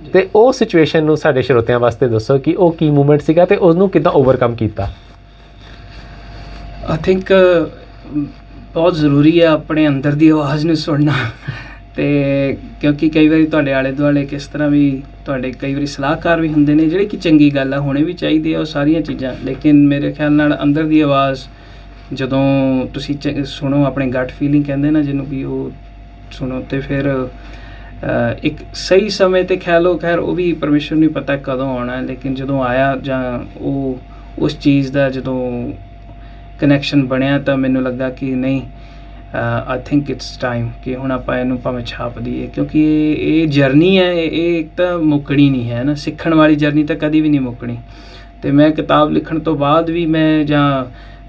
ਅਤੇ ਉਹ ਸਿਚੁਏਸ਼ਨ ਨੂੰ ਸਾਡੇ ਸਰੋਤਿਆਂ ਵਾਸਤੇ ਦੱਸੋ ਕਿ ਉਹ ਕੀ ਮੂਮੈਂਟ ਸੀਗਾ ਅਤੇ ਉਹਨੂੰ ਕਿੱਦਾਂ ਓਵਰਕਮ ਕੀਤਾ।
ਆਈ ਥਿੰਕ ਬਹੁਤ ਜ਼ਰੂਰੀ ਹੈ ਆਪਣੇ ਅੰਦਰ ਦੀ ਆਵਾਜ਼ ਨੂੰ ਸੁਣਨਾ, ਅਤੇ ਕਿਉਂਕਿ ਕਈ ਵਾਰੀ ਤੁਹਾਡੇ ਆਲੇ ਦੁਆਲੇ ਕਿਸ ਤਰ੍ਹਾਂ ਵੀ ਤੁਹਾਡੇ ਕਈ ਵਾਰੀ ਸਲਾਹਕਾਰ ਵੀ ਹੁੰਦੇ ਨੇ, ਜਿਹੜੀ ਕਿ ਚੰਗੀ ਗੱਲ ਆ, ਹੋਣੇ ਵੀ ਚਾਹੀਦੇ ਆ ਉਹ ਸਾਰੀਆਂ ਚੀਜ਼ਾਂ, ਲੇਕਿਨ ਮੇਰੇ ਖਿਆਲ ਨਾਲ ਅੰਦਰ ਦੀ ਆਵਾਜ਼ ਜਦੋਂ ਤੁਸੀਂ ਸੁਣੋ, ਆਪਣੇ ਗਟ ਫੀਲਿੰਗ ਕਹਿੰਦੇ ਨਾ ਜਿਹਨੂੰ, ਵੀ ਉਹ ਸੁਣੋ, ਅਤੇ ਫਿਰ ਇੱਕ ਸਹੀ ਸਮੇਂ 'ਤੇ ਖਿਆਲ ਉਹ ਵੀ ਪਰਮੇਸ਼ਰ ਨੂੰ ਪਤਾ ਕਦੋਂ ਆਉਣਾ, ਲੇਕਿਨ ਜਦੋਂ ਆਇਆ ਜਾਂ ਉਹ ਉਸ ਚੀਜ਼ ਦਾ ਜਦੋਂ ਕਨੈਕਸ਼ਨ ਬਣਿਆ, ਤਾਂ ਮੈਨੂੰ ਲੱਗਾ ਕਿ ਨਹੀਂ, ਆਈ ਥਿੰਕ ਇਟਸ ਟਾਈਮ ਕਿ ਹੁਣ ਆਪਾਂ ਇਹਨੂੰ ਭਾਵੇਂ ਛਾਪ ਦਈਏ, ਕਿਉਂਕਿ ਇਹ ਜਰਨੀ ਹੈ, ਇਹ ਇੱਕ ਤਾਂ ਮੁੱਕਣੀ ਨਹੀਂ ਹੈ ਨਾ, ਸਿੱਖਣ ਵਾਲੀ ਜਰਨੀ ਤਾਂ ਕਦੀ ਵੀ ਨਹੀਂ ਮੁੱਕਣੀ। ਅਤੇ ਮੈਂ ਕਿਤਾਬ ਲਿਖਣ ਤੋਂ ਬਾਅਦ ਵੀ ਮੈਂ ਜਾਂ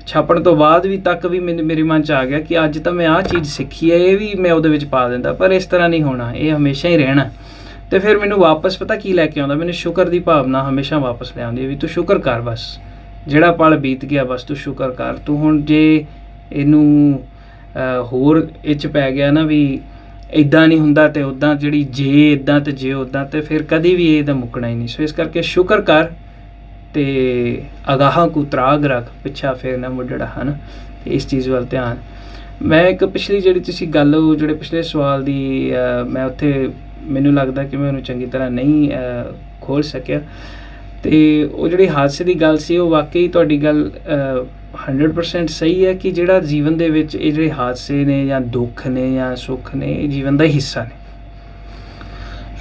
ਛਾਪਣ ਤੋਂ ਬਾਅਦ ਵੀ ਤੱਕ ਵੀ ਮੇਰੇ ਮਨ 'ਚ ਆ ਗਿਆ ਕਿ ਅੱਜ ਤਾਂ ਮੈਂ ਆਹ ਚੀਜ਼ ਸਿੱਖੀ ਹੈ, ਇਹ ਵੀ ਮੈਂ ਉਹਦੇ ਵਿੱਚ ਪਾ ਦਿੰਦਾ, ਪਰ ਇਸ ਤਰ੍ਹਾਂ ਨਹੀਂ ਹੋਣਾ, ਇਹ ਹਮੇਸ਼ਾ ਹੀ ਰਹਿਣਾ। ਅਤੇ ਫਿਰ ਮੈਨੂੰ ਵਾਪਸ ਪਤਾ ਕੀ ਲੈ ਕੇ ਆਉਂਦਾ, ਮੈਨੂੰ ਸ਼ੁਕਰ ਦੀ ਭਾਵਨਾ ਹਮੇਸ਼ਾ ਵਾਪਸ ਲਿਆਉਂਦੀ ਹੈ ਵੀ ਤੂੰ ਸ਼ੁਕਰ ਕਰ, ਬਸ ਜਿਹੜਾ ਪਲ ਬੀਤ ਗਿਆ ਬਸ ਤੂੰ ਸ਼ੁਕਰ ਕਰ। ਤੂੰ ਹੁਣ ਜੇ ਇਹਨੂੰ ਹੋਰ ਇਹ 'ਚ ਪੈ ਗਿਆ ਨਾ ਵੀ ਇੱਦਾਂ ਨਹੀਂ ਹੁੰਦਾ ਤੇ ਉੱਦਾਂ, ਜਿਹੜੀ ਜੇ ਇੱਦਾਂ ਤੇ ਜੇ ਉੱਦਾਂ, ਤੇ ਫਿਰ ਕਦੀ ਵੀ ਇਹਦਾ ਮੁੱਕਣਾ ਹੀ ਨਹੀਂ। ਸੋ ਇਸ ਕਰਕੇ ਸ਼ੁਕਰ ਕਰ ਤੇ ਅਗਾਹਾਂ ਕੋ ਤਰਾਗ ਰੱਖ, ਪਿੱਛਾ ਫੇਰ ਨਾ ਮੁੜੜਾ, ਹੈ ਨਾ। ਇਸ ਚੀਜ਼ ਵੱਲ ਧਿਆਨ। ਮੈਂ ਇੱਕ ਪਿਛਲੀ ਜਿਹੜੀ ਤੁਸੀਂ ਗੱਲ, ਉਹ ਜਿਹੜੇ ਪਿਛਲੇ ਸਵਾਲ ਦੀ ਮੈਂ ਉੱਥੇ ਮੈਨੂੰ ਲੱਗਦਾ ਕਿ ਮੈਂ ਉਹਨੂੰ ਚੰਗੀ ਤਰ੍ਹਾਂ ਨਹੀਂ ਖੋਲ੍ਹ ਸਕਿਆ, ਅਤੇ ਉਹ ਜਿਹੜੀ ਹਾਦਸੇ ਦੀ ਗੱਲ ਸੀ, ਉਹ ਵਾਕਈ ਤੁਹਾਡੀ ਗੱਲ 100% ਸਹੀ ਹੈ ਕਿ ਜਿਹੜਾ ਜੀਵਨ ਦੇ ਵਿੱਚ ਇਹ ਜਿਹੜੇ ਹਾਦਸੇ ਨੇ ਜਾਂ ਦੁੱਖ ਨੇ ਜਾਂ ਸੁੱਖ ਨੇ, ਇਹ ਜੀਵਨ ਦਾ ਹੀ ਹਿੱਸਾ ਨੇ।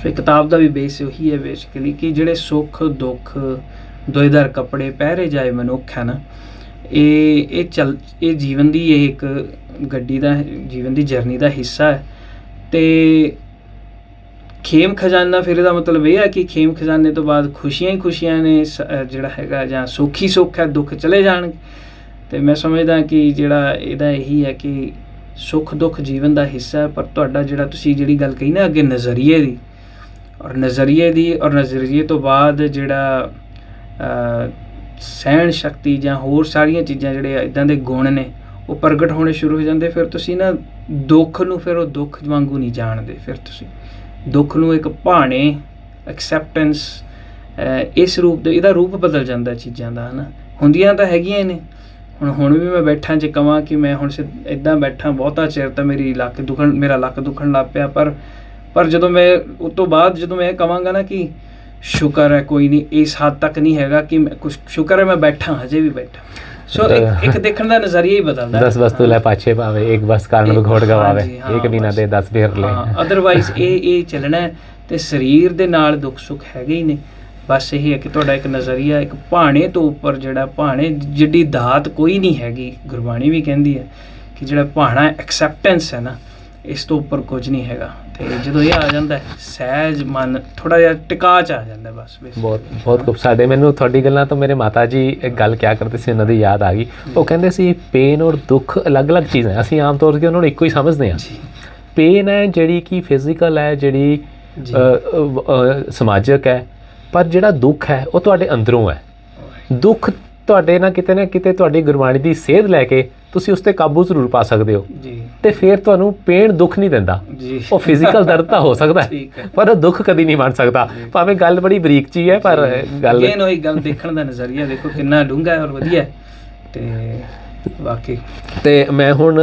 ਸੋ ਇਹ ਕਿਤਾਬ ਦਾ ਵੀ ਬੇਸ ਉਹੀ ਹੈ ਬੇਸਿਕਲੀ ਕਿ ਜਿਹੜੇ ਸੁੱਖ ਦੁੱਖ, ਦੋਇਦਾਰ ਕੱਪੜੇ ਪਹਿਰੇ ਜਾਏ ਮਨੁੱਖ, ਹੈ ਨਾ, ਇਹ ਜੀਵਨ ਦੀ ਇਹ ਇੱਕ ਗੱਡੀ ਦਾ, ਜੀਵਨ ਦੀ ਜਰਨੀ ਦਾ ਹਿੱਸਾ ਹੈ। ਅਤੇ ਖੇਮ ਖਜ਼ਾਨਾ, ਫਿਰ ਇਹਦਾ ਮਤਲਬ ਇਹ ਹੈ ਕਿ ਖੇਮ ਖਜ਼ਾਨੇ ਤੋਂ ਬਾਅਦ ਖੁਸ਼ੀਆਂ ਹੀ ਖੁਸ਼ੀਆਂ ਨੇ, ਜਿਹੜਾ ਹੈਗਾ, ਜਾਂ ਸੁੱਖ ਹੀ ਸੁੱਖ ਹੈ, ਦੁੱਖ ਚਲੇ ਜਾਣਗੇ। ਅਤੇ ਮੈਂ ਸਮਝਦਾ ਕਿ ਜਿਹੜਾ ਇਹਦਾ ਇਹੀ ਹੈ ਕਿ ਸੁੱਖ ਦੁੱਖ ਜੀਵਨ ਦਾ ਹਿੱਸਾ ਹੈ, ਪਰ ਤੁਹਾਡਾ ਜਿਹੜਾ ਤੁਸੀਂ ਜਿਹੜੀ ਗੱਲ ਕਹੀ ਨਾ ਅੱਗੇ ਨਜ਼ਰੀਏ ਦੀ, ਔਰ ਨਜ਼ਰੀਏ ਤੋਂ ਬਾਅਦ ਜਿਹੜਾ ਸਹਿਣ ਸ਼ਕਤੀ ਜਾਂ ਹੋਰ ਸਾਰੀਆਂ ਚੀਜ਼ਾਂ, ਜਿਹੜੇ ਇੱਦਾਂ ਦੇ ਗੁਣ ਨੇ, ਉਹ ਪ੍ਰਗਟ ਹੋਣੇ ਸ਼ੁਰੂ ਹੋ ਜਾਂਦੇ। ਫਿਰ ਤੁਸੀਂ ਨਾ ਦੁੱਖ ਨੂੰ ਫਿਰ ਉਹ ਦੁੱਖ ਵਾਂਗੂ ਨਹੀਂ ਜਾਣਦੇ, ਫਿਰ ਤੁਸੀਂ ਦੁੱਖ ਨੂੰ ਇੱਕ ਭਾਣੇ, ਐਕਸੈਪਟੈਂਸ, ਇਸ ਰੂਪ ਦੇ, ਇਹਦਾ ਰੂਪ ਬਦਲ ਜਾਂਦਾ ਚੀਜ਼ਾਂ ਦਾ, ਹੈ ਨਾ। ਹੁੰਦੀਆਂ ਤਾਂ ਹੈਗੀਆਂ ਹੀ ਨੇ। ਹੁਣ ਵੀ ਮੈਂ ਬੈਠਾ, ਜੇ ਕਹਾਂ ਕਿ ਮੈਂ ਹੁਣ ਇੱਦਾਂ ਬੈਠਾ ਬਹੁਤਾ ਚਿਰ, ਤਾਂ ਮੇਰਾ ਲੱਕ ਦੁਖਣ ਲੱਗ ਪਿਆ, ਪਰ ਜਦੋਂ ਮੈਂ ਉਸ ਤੋਂ ਬਾਅਦ ਜਦੋਂ ਮੈਂ ਇਹ ਕਹਾਂਗਾ ਨਾ ਕਿ ਸ਼ੁਕਰ ਹੈ, ਕੋਈ ਨਹੀਂ, ਇਸ ਹੱਦ ਤੱਕ ਨਹੀਂ ਹੈਗਾ ਕਿ ਮੈਂ ਕੁਛ, ਸ਼ੁਕਰ ਹੈ ਮੈਂ ਬੈਠਾ, ਹਜੇ ਵੀ ਬੈਠਾ। ਸੋ ਇੱਕ ਦੇਖਣ ਦਾ ਨਜ਼ਰੀਆ ਹੀ ਬਦਲਦਾ।
10 ਵਸਤੂ ਲੈ ਪਾਛੇ ਪਾਵੇ, ਇੱਕ ਬਸ ਕਾਰਨ ਵਿਘੋੜ ਗਵਾਵੇ, ਇੱਕ ਬਿਨਾ ਦੇ 10 ਫੇਰ ਲੈ।
ਅਦਰਵਾਈਜ਼ ਇਹ ਚੱਲਣਾ ਹੈ। ਅਤੇ ਸਰੀਰ ਦੇ ਨਾਲ ਦੁੱਖ ਸੁੱਖ ਹੈਗੇ ਹੀ ਨੇ। ਬਸ ਇਹ ਹੈ ਕਿ ਤੁਹਾਡਾ ਇੱਕ ਨਜ਼ਰੀਆ, ਇੱਕ ਭਾਣੇ ਤੋਂ ਉੱਪਰ, ਜਿਹੜਾ ਭਾਣੇ ਜਿੱਡੀ ਦਾਤ ਕੋਈ ਨਹੀਂ ਹੈਗੀ। ਗੁਰਬਾਣੀ ਵੀ ਕਹਿੰਦੀ ਹੈ ਕਿ ਜਿਹੜਾ ਭਾਣਾ ਐਕਸੈਪਟੈਂਸ ਹੈ ਨਾ, ਇਸ ਤੋਂ ਉੱਪਰ ਕੁਝ ਨਹੀਂ ਹੈਗਾ। ਅਤੇ ਜਦੋਂ ਇਹ ਆ ਜਾਂਦਾ, ਸਹਿਜ ਮਨ ਥੋੜ੍ਹਾ ਜਿਹਾ ਟਿਕਾ 'ਚ ਆ ਜਾਂਦਾ ਬਸ।
ਬਹੁਤ ਖੂਬ। ਸਾਡੇ ਮੈਨੂੰ ਤੁਹਾਡੀ ਗੱਲਾਂ ਤੋਂ ਮੇਰੇ ਮਾਤਾ ਜੀ ਇੱਕ ਗੱਲ ਕਿਹਾ ਕਰਦੇ ਸੀ, ਉਹਨਾਂ ਦੀ ਯਾਦ ਆ ਗਈ। ਉਹ ਕਹਿੰਦੇ ਸੀ ਪੇਨ ਔਰ ਦੁੱਖ ਅਲੱਗ-ਅਲੱਗ ਚੀਜ਼ ਹੈ। ਅਸੀਂ ਆਮ ਤੌਰ 'ਤੇ ਉਹਨਾਂ ਨੂੰ ਇੱਕੋ ਹੀ ਸਮਝਦੇ ਹਾਂ। ਪੇਨ ਹੈ ਜਿਹੜੀ ਕਿ ਫਿਜ਼ੀਕਲ ਹੈ, ਜਿਹੜੀ ਸਮਾਜਿਕ ਹੈ, ਪਰ ਜਿਹੜਾ ਦੁੱਖ ਹੈ ਉਹ ਤੁਹਾਡੇ ਅੰਦਰੋਂ ਹੈ। ਦੁੱਖ ਤੁਹਾਡੇ ਨਾ ਕਿਤੇ ਤੁਹਾਡੀ ਗੁਰਬਾਣੀ ਦੀ ਸੇਧ ਲੈ ਕੇ ਤੁਸੀਂ ਉਸ 'ਤੇ ਕਾਬੂ ਜ਼ਰੂਰ ਪਾ ਸਕਦੇ ਹੋ ਜੀ। ਅਤੇ ਫਿਰ ਤੁਹਾਨੂੰ ਪੇਨ ਦੁੱਖ ਨਹੀਂ ਦਿੰਦਾ ਜੀ। ਉਹ ਫਿਜ਼ੀਕਲ ਦਰਦ ਤਾਂ ਹੋ ਸਕਦਾ ਪਰ ਉਹ ਦੁੱਖ ਕਦੀ ਨਹੀਂ ਬਣ ਸਕਦਾ, ਭਾਵੇਂ ਗੱਲ ਬੜੀ ਬਰੀਕ ਚੀਜ਼ ਹੈ, ਪਰ ਗੱਲ
ਉਹੀ ਗੱਲ ਦੇਖਣ ਦਾ ਨਜ਼ਰੀਆ ਦੇਖੋ ਕਿੰਨਾ ਡੂੰਘਾ ਔਰ ਵਧੀਆ। ਅਤੇ ਵਾਕਈ
ਅਤੇ ਮੈਂ ਹੁਣ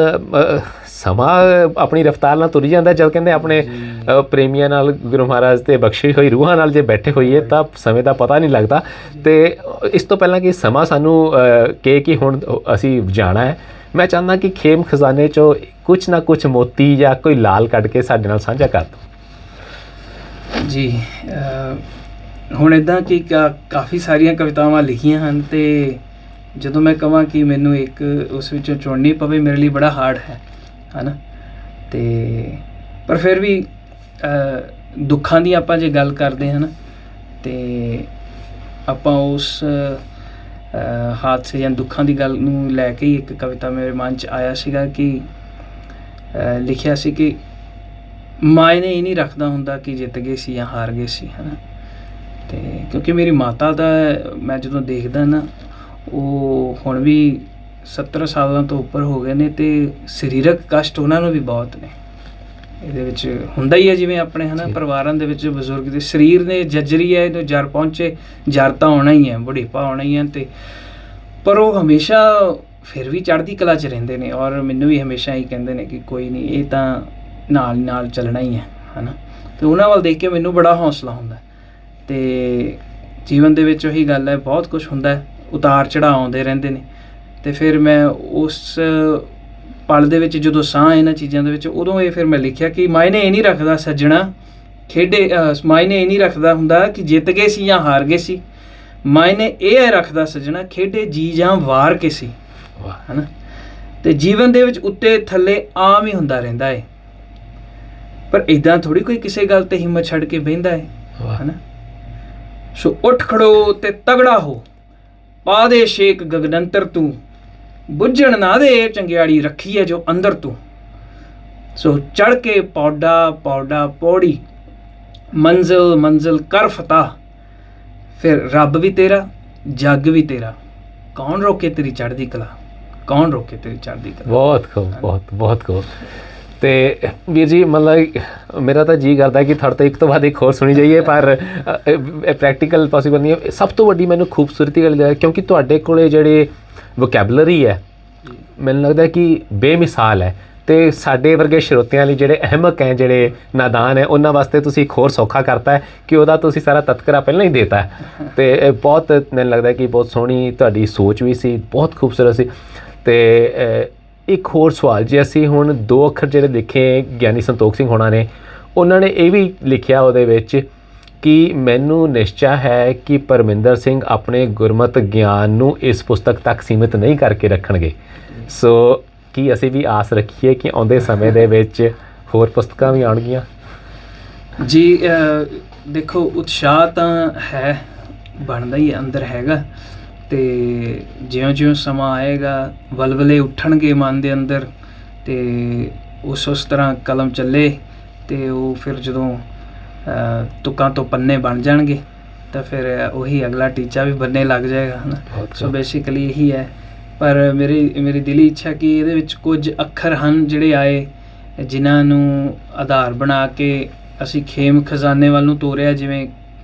ਸਮਾਂ ਆਪਣੀ ਰਫਤਾਰ ਨਾਲ ਤੁਰੀ ਜਾਂਦਾ। ਜਦ ਕਹਿੰਦੇ ਆਪਣੇ ਪ੍ਰੇਮੀਆਂ ਨਾਲ, ਗੁਰੂ ਮਹਾਰਾਜ ਤੇ ਬਖਸ਼ੀ ਹੋਈ ਰੂਹਾਂ ਨਾਲ ਜੇ ਬੈਠੇ ਹੋਈਏ ਤਾਂ ਸਮੇਂ ਦਾ ਪਤਾ ਨਹੀਂ ਲੱਗਦਾ। ਅਤੇ ਇਸ ਤੋਂ ਪਹਿਲਾਂ ਕਿ ਸਮਾਂ ਸਾਨੂੰ ਕਿ ਹੁਣ ਅਸੀਂ ਜਾਣਾ ਹੈ, ਮੈਂ ਚਾਹੁੰਦਾ ਕਿ ਖੇਮ ਖਜ਼ਾਨੇ 'ਚੋਂ ਕੁਛ ਨਾ ਕੁਛ ਮੋਤੀ ਜਾਂ ਕੋਈ ਲਾਲ ਕੱਢ ਕੇ ਸਾਡੇ ਨਾਲ ਸਾਂਝਾ ਕਰ ਦਿਓ ਜੀ।
ਹੁਣ ਇੱਦਾਂ ਕਿ ਕਾਫੀ ਸਾਰੀਆਂ ਕਵਿਤਾਵਾਂ ਲਿਖੀਆਂ ਹਨ, ਅਤੇ ਜਦੋਂ ਮੈਂ ਕਹਾਂ ਕਿ ਮੈਨੂੰ ਇੱਕ ਉਸ ਵਿੱਚੋਂ ਚੁਣਨੀ ਪਵੇ, ਮੇਰੇ ਲਈ ਬੜਾ ਹਾਰਡ ਹੈ ਨਾ। ਅਤੇ ਪਰ ਫਿਰ ਵੀ ਦੁੱਖਾਂ ਦੀ ਆਪਾਂ ਜੇ ਗੱਲ ਕਰਦੇ ਹਾਂ ਨਾ, ਅਤੇ ਆਪਾਂ ਉਸ ਹਾਦਸੇ ਜਾਂ ਦੁੱਖਾਂ ਦੀ ਗੱਲ ਨੂੰ ਲੈ ਕੇ ਹੀ ਇੱਕ ਕਵਿਤਾ ਮੇਰੇ ਮਨ 'ਚ ਆਇਆ ਸੀਗਾ ਕਿ ਲਿਖਿਆ ਸੀ ਕਿ ਮਾਇਨੇ ਇਹ ਨਹੀਂ ਰੱਖਦਾ ਹੁੰਦਾ ਕਿ ਜਿੱਤ ਗਏ ਸੀ ਜਾਂ ਹਾਰ ਗਏ ਸੀ, ਹੈ ਨਾ। ਅਤੇ ਕਿਉਂਕਿ ਮੇਰੀ ਮਾਤਾ ਦਾ ਮੈਂ ਜਦੋਂ ਦੇਖਦਾ ਨਾ, ਉਹ ਹੁਣ ਵੀ 70 ਸਾਲਾਂ ਤੋਂ ਉੱਪਰ ਹੋ ਗਏ ਨੇ, ਅਤੇ ਸਰੀਰਕ ਕਸ਼ਟ ਉਹਨਾਂ ਨੂੰ ਵੀ ਬਹੁਤ ਨੇ। ਇਹਦੇ ਵਿੱਚ ਹੁੰਦਾ ਹੀ ਹੈ ਜਿਵੇਂ ਆਪਣੇ ਹੈ ਨਾ ਪਰਿਵਾਰਾਂ ਦੇ ਵਿੱਚ ਬਜ਼ੁਰਗ ਦੇ ਸਰੀਰ ਨੇ ਜੱਜਰੀ ਹੈ, ਇਹਨੂੰ ਜਰ ਪਹੁੰਚੇ, ਜਰ ਤਾਂ ਆਉਣਾ ਹੀ ਹੈ, ਬੁਢੇਪਾ ਆਉਣਾ ਹੀ ਹੈ। ਅਤੇ ਪਰ ਉਹ ਹਮੇਸ਼ਾ ਫਿਰ ਵੀ ਚੜ੍ਹਦੀ ਕਲਾ 'ਚ ਰਹਿੰਦੇ ਨੇ, ਔਰ ਮੈਨੂੰ ਵੀ ਹਮੇਸ਼ਾ ਹੀ ਕਹਿੰਦੇ ਨੇ ਕਿ ਕੋਈ ਨਹੀਂ, ਇਹ ਤਾਂ ਨਾਲ ਚੱਲਣਾ ਹੀ ਹੈ ਨਾ। ਅਤੇ ਉਹਨਾਂ ਵੱਲ ਦੇਖ ਕੇ ਮੈਨੂੰ ਬੜਾ ਹੌਸਲਾ ਹੁੰਦਾ। ਅਤੇ ਜੀਵਨ ਦੇ ਵਿੱਚ ਉਹੀ ਗੱਲ ਹੈ, ਬਹੁਤ ਕੁਛ ਹੁੰਦਾ, ਉਤਾਰ ਚੜ੍ਹਾਅ ਆਉਂਦੇ ਰਹਿੰਦੇ ਨੇ। ਅਤੇ ਫਿਰ ਮੈਂ ਉਸ ਪਲ ਦੇ ਵਿੱਚ ਜਦੋਂ ਸਾਹ ਇਹਨਾਂ ਚੀਜ਼ਾਂ ਦੇ ਵਿੱਚ, ਉਦੋਂ ਇਹ ਫਿਰ ਮੈਂ ਲਿਖਿਆ ਕਿ ਮਾਇਨੇ ਇਹ ਨਹੀਂ ਰੱਖਦਾ ਸੱਜਣਾ ਖੇਡੇ, ਮਾਇਨੇ ਇਹ ਨਹੀਂ ਰੱਖਦਾ ਹੁੰਦਾ ਕਿ ਜਿੱਤ ਗਏ ਸੀ ਜਾਂ ਹਾਰ ਗਏ ਸੀ, ਮਾਇਨੇ ਇਹ ਰੱਖਦਾ ਸੱਜਣਾ ਖੇਡੇ ਜੀ ਜਾਂ ਵਾਰ ਕੇ ਸੀ, ਹੈ ਨਾ। ਅਤੇ ਜੀਵਨ ਦੇ ਵਿੱਚ ਉੱਤੇ ਥੱਲੇ ਆਮ ਹੀ ਹੁੰਦਾ ਰਹਿੰਦਾ ਹੈ, ਪਰ ਇੱਦਾਂ ਥੋੜ੍ਹੀ ਕੋਈ ਕਿਸੇ ਗੱਲ 'ਤੇ ਹਿੰਮਤ ਛੱਡ ਕੇ ਬਹਿੰਦਾ ਹੈ ਨਾ। ਸੋ ਉੱਠ ਖੜੋ ਅਤੇ ਤਗੜਾ ਹੋ, ਪਾ ਦੇ ਸ਼ੇਕ ਗਗਨੰਤਰ ਤੂੰ, ਬੁੱਝਣ ਨਾ ਦੇ ਚੰਗਿਆੜੀ ਰੱਖੀ ਹੈ ਜੋ ਅੰਦਰ ਤੂੰ। ਸੋ ਚੜ੍ਹ ਕੇ ਪੌੜਾ ਪੌੜੀ, ਮੰਜ਼ਿਲ ਕਰ ਫਤਿਹ, ਫਿਰ ਰੱਬ ਵੀ ਤੇਰਾ ਜੱਗ ਵੀ ਤੇਰਾ, ਕੌਣ ਰੋਕੇ ਤੇਰੀ ਚੜ੍ਹਦੀ ਕਲਾ, ਕੌਣ ਰੋਕੇ ਤੇਰੀ ਚੜ੍ਹਦੀ ਕਲਾ।
ਬਹੁਤ ਖੂਬ, ਬਹੁਤ ਖੂਬ। ਤੇ ਵੀਰ ਜੀ ਮਤਲਬ ਮੇਰਾ ਤਾਂ ਜੀ ਕਰਦਾ ਕਿ ਤੁਹਾਡੇ ਤੋਂ ਇੱਕ ਤੋਂ ਬਾਅਦ ਇੱਕ ਹੋਰ ਸੁਣੀ ਜਾਈਏ, ਪਰ ਪ੍ਰੈਕਟੀਕਲ ਪੋਸੀਬਲ ਨਹੀਂ ਹੈ। ਸਭ ਤੋਂ ਵੱਡੀ ਮੈਨੂੰ ਖੂਬਸੂਰਤੀ ਗੱਲ ਹੈ ਕਿਉਂਕਿ ਤੁਹਾਡੇ ਕੋਲੇ ਜਿਹੜੇ ਵੋਕੈਬਲਰੀ ਹੈ ਮੈਨੂੰ ਲੱਗਦਾ ਕਿ ਬੇਮਿਸਾਲ ਹੈ, ਤੇ ਸਾਡੇ ਵਰਗੇ ਸਰੋਤਿਆਂ ਲਈ ਜਿਹੜੇ ਅਹਿਮਕ ਹੈ, ਜਿਹੜੇ ਨਾਦਾਨ ਹੈ, ਉਹਨਾਂ ਵਾਸਤੇ ਤੁਸੀਂ ਇੱਕ ਹੋਰ ਸੌਖਾ ਕਰਤਾ ਹੈ ਕਿ ਉਹਦਾ ਤੁਸੀਂ ਸਾਰਾ ਤਤਕਰਾ ਪਹਿਲਾਂ ਹੀ ਦੇਤਾ ਹੈ। ਤੇ ਬਹੁਤ ਮੈਨੂੰ ਲੱਗਦਾ ਕਿ ਬਹੁਤ ਸੋਹਣੀ ਤੁਹਾਡੀ ਸੋਚ ਵੀ ਸੀ, ਬਹੁਤ ਖੂਬਸੂਰਤ ਸੀ। ਤੇ ਇੱਕ ਹੋਰ ਸਵਾਲ, ਜੇ ਅਸੀਂ ਹੁਣ 2 ਅੱਖਰ ਜਿਹੜੇ ਲਿਖੇ ਗਿਆਨੀ ਸੰਤੋਖ ਸਿੰਘ ਹੋਣਾ ਨੇ, ਉਹਨਾਂ ਨੇ ਇਹ ਵੀ ਲਿਖਿਆ ਉਹਦੇ ਵਿੱਚ ਕਿ ਮੈਨੂੰ ਨਿਸ਼ਚਾ ਹੈ ਕਿ ਪਰਮਿੰਦਰ ਸਿੰਘ ਆਪਣੇ ਗੁਰਮਤ ਗਿਆਨ ਨੂੰ ਇਸ ਪੁਸਤਕ ਤੱਕ ਸੀਮਿਤ ਨਹੀਂ ਕਰਕੇ ਰੱਖਣਗੇ। ਸੋ ਕੀ ਅਸੀਂ ਵੀ ਆਸ ਰੱਖੀਏ ਕਿ ਆਉਂਦੇ ਸਮੇਂ ਦੇ ਵਿੱਚ ਹੋਰ ਪੁਸਤਕਾਂ ਵੀ ਆਉਣਗੀਆਂ?
ਜੀ ਦੇਖੋ, ਉਤਸ਼ਾਹ ਤਾਂ ਹੈ, ਬਣਦਾ ਹੀ ਅੰਦਰ ਹੈਗਾ, ਤੇ ਜਿਉਂ-ਜਿਉਂ ਸਮਾਂ ਆਏਗਾ ਵਲਵਲੇ ਉੱਠਣਗੇ ਮਨ ਦੇ ਅੰਦਰ, ਤੇ ਉਸ ਤਰ੍ਹਾਂ ਕਲਮ ਚੱਲੇ, ਤੇ ਉਹ ਫਿਰ ਜਦੋਂ ਤੁਕਾਂ ਤੋਂ ਪੰਨੇ ਬਣ ਜਾਣਗੇ ਤਾਂ ਫਿਰ ਉਹੀ ਅਗਲਾ ਟੀਚਾ ਵੀ ਬੰਨੇ ਲੱਗ ਜਾਏਗਾ, ਹੈ ਨਾ। ਸੋ ਬੇਸਿਕਲੀ ਇਹੀ ਹੈ। ਪਰ ਮੇਰੀ ਦਿਲੀ ਇੱਛਾ ਕਿ ਇਹਦੇ ਵਿੱਚ ਕੁਝ ਅੱਖਰ ਹਨ ਜਿਹੜੇ ਆਏ ਜਿਨ੍ਹਾਂ ਨੂੰ ਆਧਾਰ ਬਣਾ ਕੇ ਅਸੀਂ ਖੇਮ ਖਜ਼ਾਨੇ ਵੱਲ ਨੂੰ ਤੋਰਿਆ, ਜਿਵੇਂ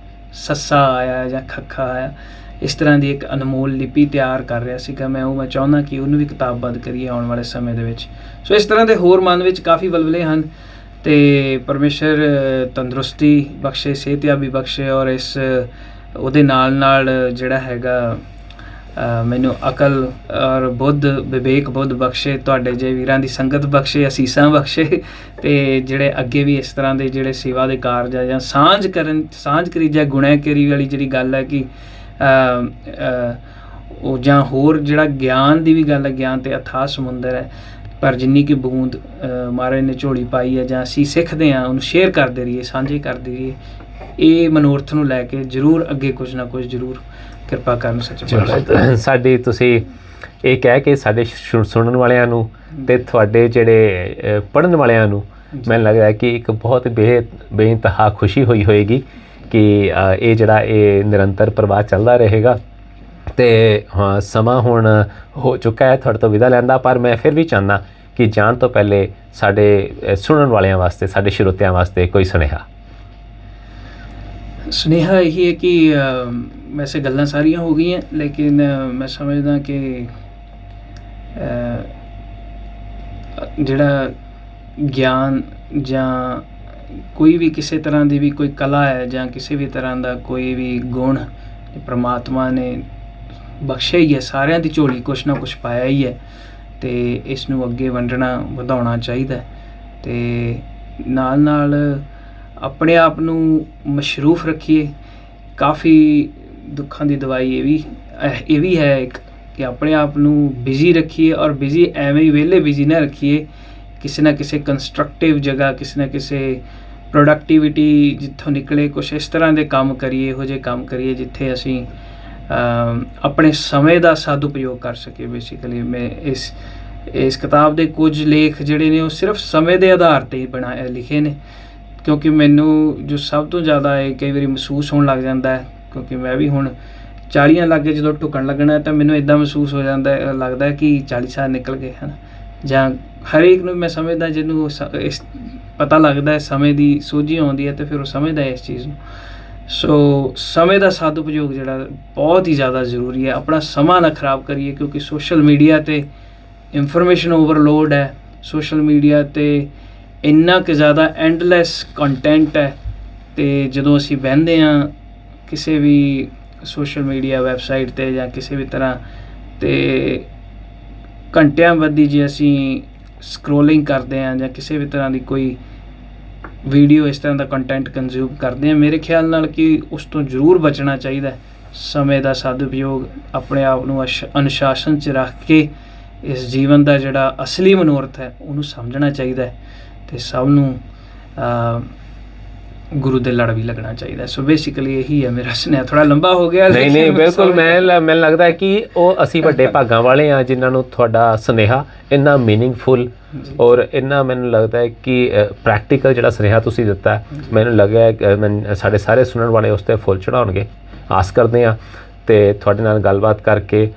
ਸੱਸਾ ਆਇਆ ਜਾਂ ਖੱਖਾ ਆਇਆ, ਇਸ ਤਰ੍ਹਾਂ ਦੀ ਇੱਕ ਅਨਮੋਲ ਲਿਪੀ ਤਿਆਰ ਕਰ ਰਿਹਾ ਸੀਗਾ ਮੈਂ ਚਾਹੁੰਦਾ ਕਿ ਉਹਨੂੰ ਵੀ ਕਿਤਾਬਬੱਧ ਕਰੀਏ ਆਉਣ ਵਾਲੇ ਸਮੇਂ ਦੇ ਵਿੱਚ। ਸੋ ਇਸ ਤਰ੍ਹਾਂ ਦੇ ਹੋਰ ਮਨ ਵਿੱਚ ਕਾਫੀ ਵਲਵਲੇ ਹਨ, ਤੇ ਪਰਮੇਸ਼ਰ ਤੰਦਰੁਸਤੀ ਬਖਸ਼ੇ, ਸਿਹਤਯਾਬੀ ਬਖਸ਼ੇ, ਔਰ ਇਸ ਉਹਦੇ ਨਾਲ ਜਿਹੜਾ ਹੈਗਾ ਮੈਨੂੰ ਅਕਲ ਔਰ ਬੁੱਧ, ਵਿਵੇਕ ਬੁੱਧ ਬਖਸ਼ੇ, ਤੁਹਾਡੇ ਜੇ ਵੀਰਾਂ ਦੀ ਸੰਗਤ ਬਖਸ਼ੇ, ਅਸੀਸਾਂ ਬਖਸ਼ੇ, ਤੇ ਜਿਹੜੇ ਅੱਗੇ ਵੀ ਇਸ ਤਰ੍ਹਾਂ ਦੇ ਜਿਹੜੇ ਸੇਵਾ ਦੇ ਕਾਰਜ ਆ ਜਾਂ ਸਾਂਝ ਕਰੀ ਜਾਂ ਗੁਣੈ ਕਰੀ ਵਾਲੀ ਜਿਹੜੀ ਗੱਲ ਹੈ ਕਿ ਉਹ ਜਾਂ ਹੋਰ ਜਿਹੜਾ ਗਿਆਨ ਦੀ ਵੀ ਗੱਲ ਹੈ, ਗਿਆਨ ਤੇ ਅਥਾਹ ਸਮੁੰਦਰ ਹੈ, ਪਰ ਜਿੰਨੀ ਕਿ ਬੂੰਦ ਮਹਾਰਾਜ ਨੇ ਝੋਲੀ ਪਾਈ ਹੈ ਜਾਂ ਅਸੀਂ ਸਿੱਖਦੇ ਹਾਂ ਉਹਨੂੰ ਸ਼ੇਅਰ ਕਰਦੇ ਰਹੀਏ, ਸਾਂਝੇ ਕਰਦੇ ਰਹੀਏ। ਇਹ ਮਨੋਰਥ ਨੂੰ ਲੈ ਕੇ ਜ਼ਰੂਰ ਅੱਗੇ ਕੁਝ ਨਾ ਕੁਝ ਜ਼ਰੂਰ ਕਿਰਪਾ ਕਰਨ ਸੱਚੇ।
ਸਾਡੀ ਤੁਸੀਂ ਇਹ ਕਹਿ ਕੇ ਸਾਡੇ ਸੁਣਨ ਵਾਲਿਆਂ ਨੂੰ ਤੇ ਤੁਹਾਡੇ ਜਿਹੜੇ ਪੜ੍ਹਨ ਵਾਲਿਆਂ ਨੂੰ ਮੈਨੂੰ ਲੱਗਦਾ ਕਿ ਇੱਕ ਬਹੁਤ ਬੇਇੰਤਹਾ ਖੁਸ਼ੀ ਹੋਈ ਹੋਏਗੀ ਕਿ ਇਹ ਜਿਹੜਾ ਇਹ ਨਿਰੰਤਰ ਪ੍ਰਵਾਹ ਚੱਲਦਾ ਰਹੇਗਾ। ਤੇ ਹਾਂ, ਸਮਾਂ ਹੁਣ ਹੋ ਚੁੱਕਾ ਹੈ ਤੁਹਾਡੇ ਤੋਂ ਵਿਦਾ ਲੈਣ ਦਾ, ਪਰ ਮੈਂ ਫਿਰ ਵੀ ਚਾਹੁੰਦਾ ਕਿ ਜਾਣ ਤੋਂ ਪਹਿਲੇ ਸਾਡੇ ਸੁਣਨ ਵਾਲਿਆਂ ਵਾਸਤੇ, ਸਾਡੇ ਸਰੋਤਿਆਂ ਵਾਸਤੇ ਕੋਈ
ਸੁਨੇਹਾ ਇਹੀ ਹੈ ਕਿ ਵੈਸੇ ਗੱਲਾਂ ਸਾਰੀਆਂ ਹੋ ਗਈਆਂ, ਲੇਕਿਨ ਮੈਂ ਸਮਝਦਾ ਕਿ ਜਿਹੜਾ ਗਿਆਨ ਜਾਂ ਕੋਈ ਵੀ ਕਿਸੇ ਤਰ੍ਹਾਂ ਦੀ ਵੀ ਕੋਈ ਕਲਾ ਹੈ ਜਾਂ ਕਿਸੇ ਵੀ ਤਰ੍ਹਾਂ ਦਾ ਕੋਈ ਵੀ ਗੁਣ ਪ੍ਰਮਾਤਮਾ ਨੇ ਬਖਸ਼ਿਆ ਹੀ ਹੈ, ਸਾਰਿਆਂ ਦੀ ਝੋਲੀ ਕੁਛ ਨਾ ਕੁਛ ਪਾਇਆ ਹੀ ਹੈ, ਤੇ ਇਸ ਨੂੰ ਅੱਗੇ ਵੰਡਣਾ ਵਧਾਉਣਾ ਚਾਹੀਦਾ, ਤੇ ਨਾਲ ਆਪਣੇ ਆਪ ਨੂੰ ਮਸ਼ਰੂਫ ਰੱਖੀਏ। ਕਾਫੀ ਦੁੱਖਾਂ ਦੀ ਦਵਾਈ ਇਹ ਵੀ ਹੈ ਇੱਕ ਕਿ ਆਪਣੇ ਆਪ ਨੂੰ ਬਿਜ਼ੀ ਰੱਖੀਏ, ਔਰ ਬਿਜ਼ੀ ਐਵੇਂ ਹੀ ਵਿਹਲੇ ਬਿਜ਼ੀ ਨਾ ਰੱਖੀਏ, ਕਿਸੇ ਨਾ ਕਿਸੇ ਕੰਸਟਰਕਟਿਵ ਜਗ੍ਹਾ, ਕਿਸੇ ਨਾ ਕਿਸੇ ਪ੍ਰੋਡਕਟੀਵਿਟੀ ਜਿੱਥੋਂ ਨਿਕਲੇ ਕੁਛ ਇਸ ਤਰ੍ਹਾਂ ਦੇ ਕੰਮ ਕਰੀਏ, ਇਹੋ ਜਿਹੇ ਕੰਮ ਕਰੀਏ ਜਿੱਥੇ ਅਸੀਂ ਆਪਣੇ ਸਮੇਂ ਦਾ ਸਦਉਪਯੋਗ ਕਰ ਸਕੀਏ। ਬੇਸਿਕਲੀ ਮੈਂ ਇਸ ਕਿਤਾਬ ਦੇ ਕੁਝ ਲੇਖ ਜਿਹੜੇ ਨੇ ਉਹ ਸਿਰਫ ਸਮੇਂ ਦੇ ਆਧਾਰ 'ਤੇ ਲਿਖੇ ਨੇ, ਕਿਉਂਕਿ ਮੈਨੂੰ ਜੋ ਸਭ ਤੋਂ ਜ਼ਿਆਦਾ ਇਹ ਕਈ ਵਾਰੀ ਮਹਿਸੂਸ ਹੋਣ ਲੱਗ ਜਾਂਦਾ ਹੈ, ਕਿਉਂਕਿ ਮੈਂ ਵੀ ਹੁਣ 40 ਲਾਗੇ ਜਦੋਂ ਢੁਕਣ ਲੱਗਣਾ ਤਾਂ ਮੈਨੂੰ ਇੱਦਾਂ ਮਹਿਸੂਸ ਹੋ ਜਾਂਦਾ, ਲੱਗਦਾ ਕਿ 40 ਸਾਲ ਨਿਕਲ ਗਏ ਹਨ, ਜਾਂ ਹਰੇਕ ਨੂੰ ਮੈਂ ਸਮਝਦਾ ਜਿਹਨੂੰ ਇਸ ਪਤਾ ਲੱਗਦਾ ਹੈ, ਸਮੇਂ ਦੀ ਸੋਝੀ ਆਉਂਦੀ ਹੈ, ਅਤੇ ਫਿਰ ਉਹ ਸਮਝਦਾ ਇਸ ਚੀਜ਼ ਨੂੰ। ਸੋ ਸਮੇਂ ਦਾ ਸਦਉਪਯੋਗ ਜਿਹੜਾ ਬਹੁਤ ਹੀ ਜ਼ਿਆਦਾ ਜ਼ਰੂਰੀ ਹੈ। ਆਪਣਾ ਸਮਾਂ ਨਾ ਖਰਾਬ ਕਰੀਏ, ਕਿਉਂਕਿ ਸੋਸ਼ਲ ਮੀਡੀਆ 'ਤੇ ਇਨਫੋਰਮੇਸ਼ਨ ਓਵਰਲੋਡ ਹੈ, ਸੋਸ਼ਲ ਮੀਡੀਆ 'ਤੇ ਇੰਨਾ ਕੁ ਜ਼ਿਆਦਾ ਐਂਡਲੈਸ ਕੰਟੈਂਟ ਹੈ, ਅਤੇ ਜਦੋਂ ਅਸੀਂ ਬਹਿੰਦੇ ਹਾਂ ਕਿਸੇ ਵੀ ਸੋਸ਼ਲ ਮੀਡੀਆ ਵੈਬਸਾਈਟ 'ਤੇ ਜਾਂ ਕਿਸੇ ਵੀ ਤਰ੍ਹਾਂ 'ਤੇ ਘੰਟਿਆਂ ਬੱਧੀ ਜੇ ਅਸੀਂ ਸਕਰੋਲਿੰਗ ਕਰਦੇ ਹਾਂ ਜਾਂ ਕਿਸੇ ਵੀ ਤਰ੍ਹਾਂ ਦੀ ਕੋਈ ਵੀਡੀਓ ਇਸ ਤਰ੍ਹਾਂ ਦਾ ਕੰਟੈਂਟ ਕੰਜ਼ਿਊਮ ਕਰਦੇ ਹਾਂ, ਮੇਰੇ ਖਿਆਲ ਨਾਲ ਕਿ ਉਸ ਤੋਂ ਜ਼ਰੂਰ ਬਚਣਾ ਚਾਹੀਦਾ। ਸਮੇਂ ਦਾ ਸਦਉਪਯੋਗ, ਆਪਣੇ ਆਪ ਨੂੰ ਅਨੁਸ਼ਾਸਨ 'ਚ ਰੱਖ ਕੇ ਇਸ ਜੀਵਨ ਦਾ ਜਿਹੜਾ ਅਸਲੀ ਮਨੋਰਥ ਹੈ ਉਹਨੂੰ ਸਮਝਣਾ ਚਾਹੀਦਾ ਹੈ, ਅਤੇ ਸਭ ਨੂੰ ਗੁਰੂ ਦੇ ਲੜ ਵੀ ਲੱਗਣਾ ਚਾਹੀਦਾ। ਸੋ ਬੇਸਿਕਲੀ ਇਹੀ ਹੈ ਮੇਰਾ ਸੁਨੇਹਾ। ਥੋੜ੍ਹਾ ਲੰਬਾ ਹੋ ਗਿਆ।
ਨਹੀਂ ਬਿਲਕੁਲ, ਮੈਨੂੰ ਲੱਗਦਾ ਕਿ ਉਹ ਅਸੀਂ ਵੱਡੇ ਭਾਗਾਂ ਵਾਲੇ ਹਾਂ ਜਿਨ੍ਹਾਂ ਨੂੰ ਤੁਹਾਡਾ ਸੁਨੇਹਾ ਇੰਨਾ ਮੀਨਿੰਗਫੁਲ ਔਰ ਇੰਨਾ ਮੈਨੂੰ ਲੱਗਦਾ ਹੈ ਕਿ ਪ੍ਰੈਕਟੀਕਲ ਜਿਹੜਾ ਸੁਨੇਹਾ ਤੁਸੀਂ ਦਿੱਤਾ, ਮੈਨੂੰ ਲੱਗਿਆ ਸਾਡੇ ਸਾਰੇ ਸੁਣਨ ਵਾਲੇ ਉਸ 'ਤੇ ਫੁੱਲ ਚੜ੍ਹਾਉਣਗੇ। ਆਸ ਕਰਦੇ ਹਾਂ, ਅਤੇ ਤੁਹਾਡੇ ਨਾਲ ਗੱਲਬਾਤ ਕਰਕੇ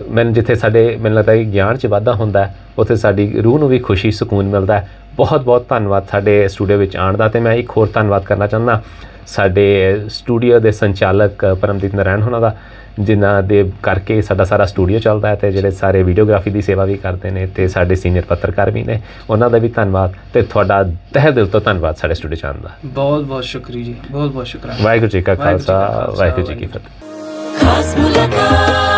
ਮੈਨੂੰ ਜਿੱਥੇ ਸਾਡੇ ਮੈਨੂੰ ਲੱਗਦਾ ਕਿ ਗਿਆਨ 'ਚ ਵਾਧਾ ਹੁੰਦਾ ਹੈ, ਉੱਥੇ ਸਾਡੀ ਰੂਹ ਨੂੰ ਵੀ ਖੁਸ਼ੀ ਸਕੂਨ ਮਿਲਦਾ ਹੈ। ਬਹੁਤ ਬਹੁਤ ਧੰਨਵਾਦ ਸਾਡੇ ਸਟੂਡੀਓ ਵਿੱਚ ਆਉਣ ਦਾ। ਅਤੇ ਮੈਂ ਇੱਕ ਹੋਰ ਧੰਨਵਾਦ ਕਰਨਾ ਚਾਹੁੰਦਾ ਸਾਡੇ ਸਟੂਡੀਓ ਦੇ ਸੰਚਾਲਕ ਪਰਮਦੀਪ ਨਾਰਾਇਣ ਹੋਣਾ ਦਾ, ਜਿਨ੍ਹਾਂ ਦੇ ਕਰਕੇ ਸਾਡਾ ਸਾਰਾ ਸਟੂਡੀਓ ਚੱਲਦਾ ਹੈ, ਅਤੇ ਜਿਹੜੇ ਸਾਰੇ ਵੀਡੀਓਗ੍ਰਾਫੀ ਦੀ ਸੇਵਾ ਵੀ ਕਰਦੇ ਨੇ, ਅਤੇ ਸਾਡੇ ਸੀਨੀਅਰ ਪੱਤਰਕਾਰ ਵੀ ਨੇ, ਉਹਨਾਂ ਦਾ ਵੀ ਧੰਨਵਾਦ। ਅਤੇ ਤੁਹਾਡਾ ਤਹਿ ਦਿਲ ਤੋਂ ਧੰਨਵਾਦ ਸਾਡੇ ਸਟੂਡੀਓ 'ਚ ਆਉਣ ਦਾ।
ਬਹੁਤ ਬਹੁਤ ਸ਼ੁਕਰੀਆ ਜੀ, ਬਹੁਤ ਬਹੁਤ ਸ਼ੁਕਰਾਨਾ।
ਵਾਹਿਗੁਰੂ ਜੀ ਕਾ ਖਾਲਸਾ, ਵਾਹਿਗੁਰੂ ਜੀ ਕੀ ਫਤਿਹ।
ਖਾਸ ਮੁਲਾਕਾਤ।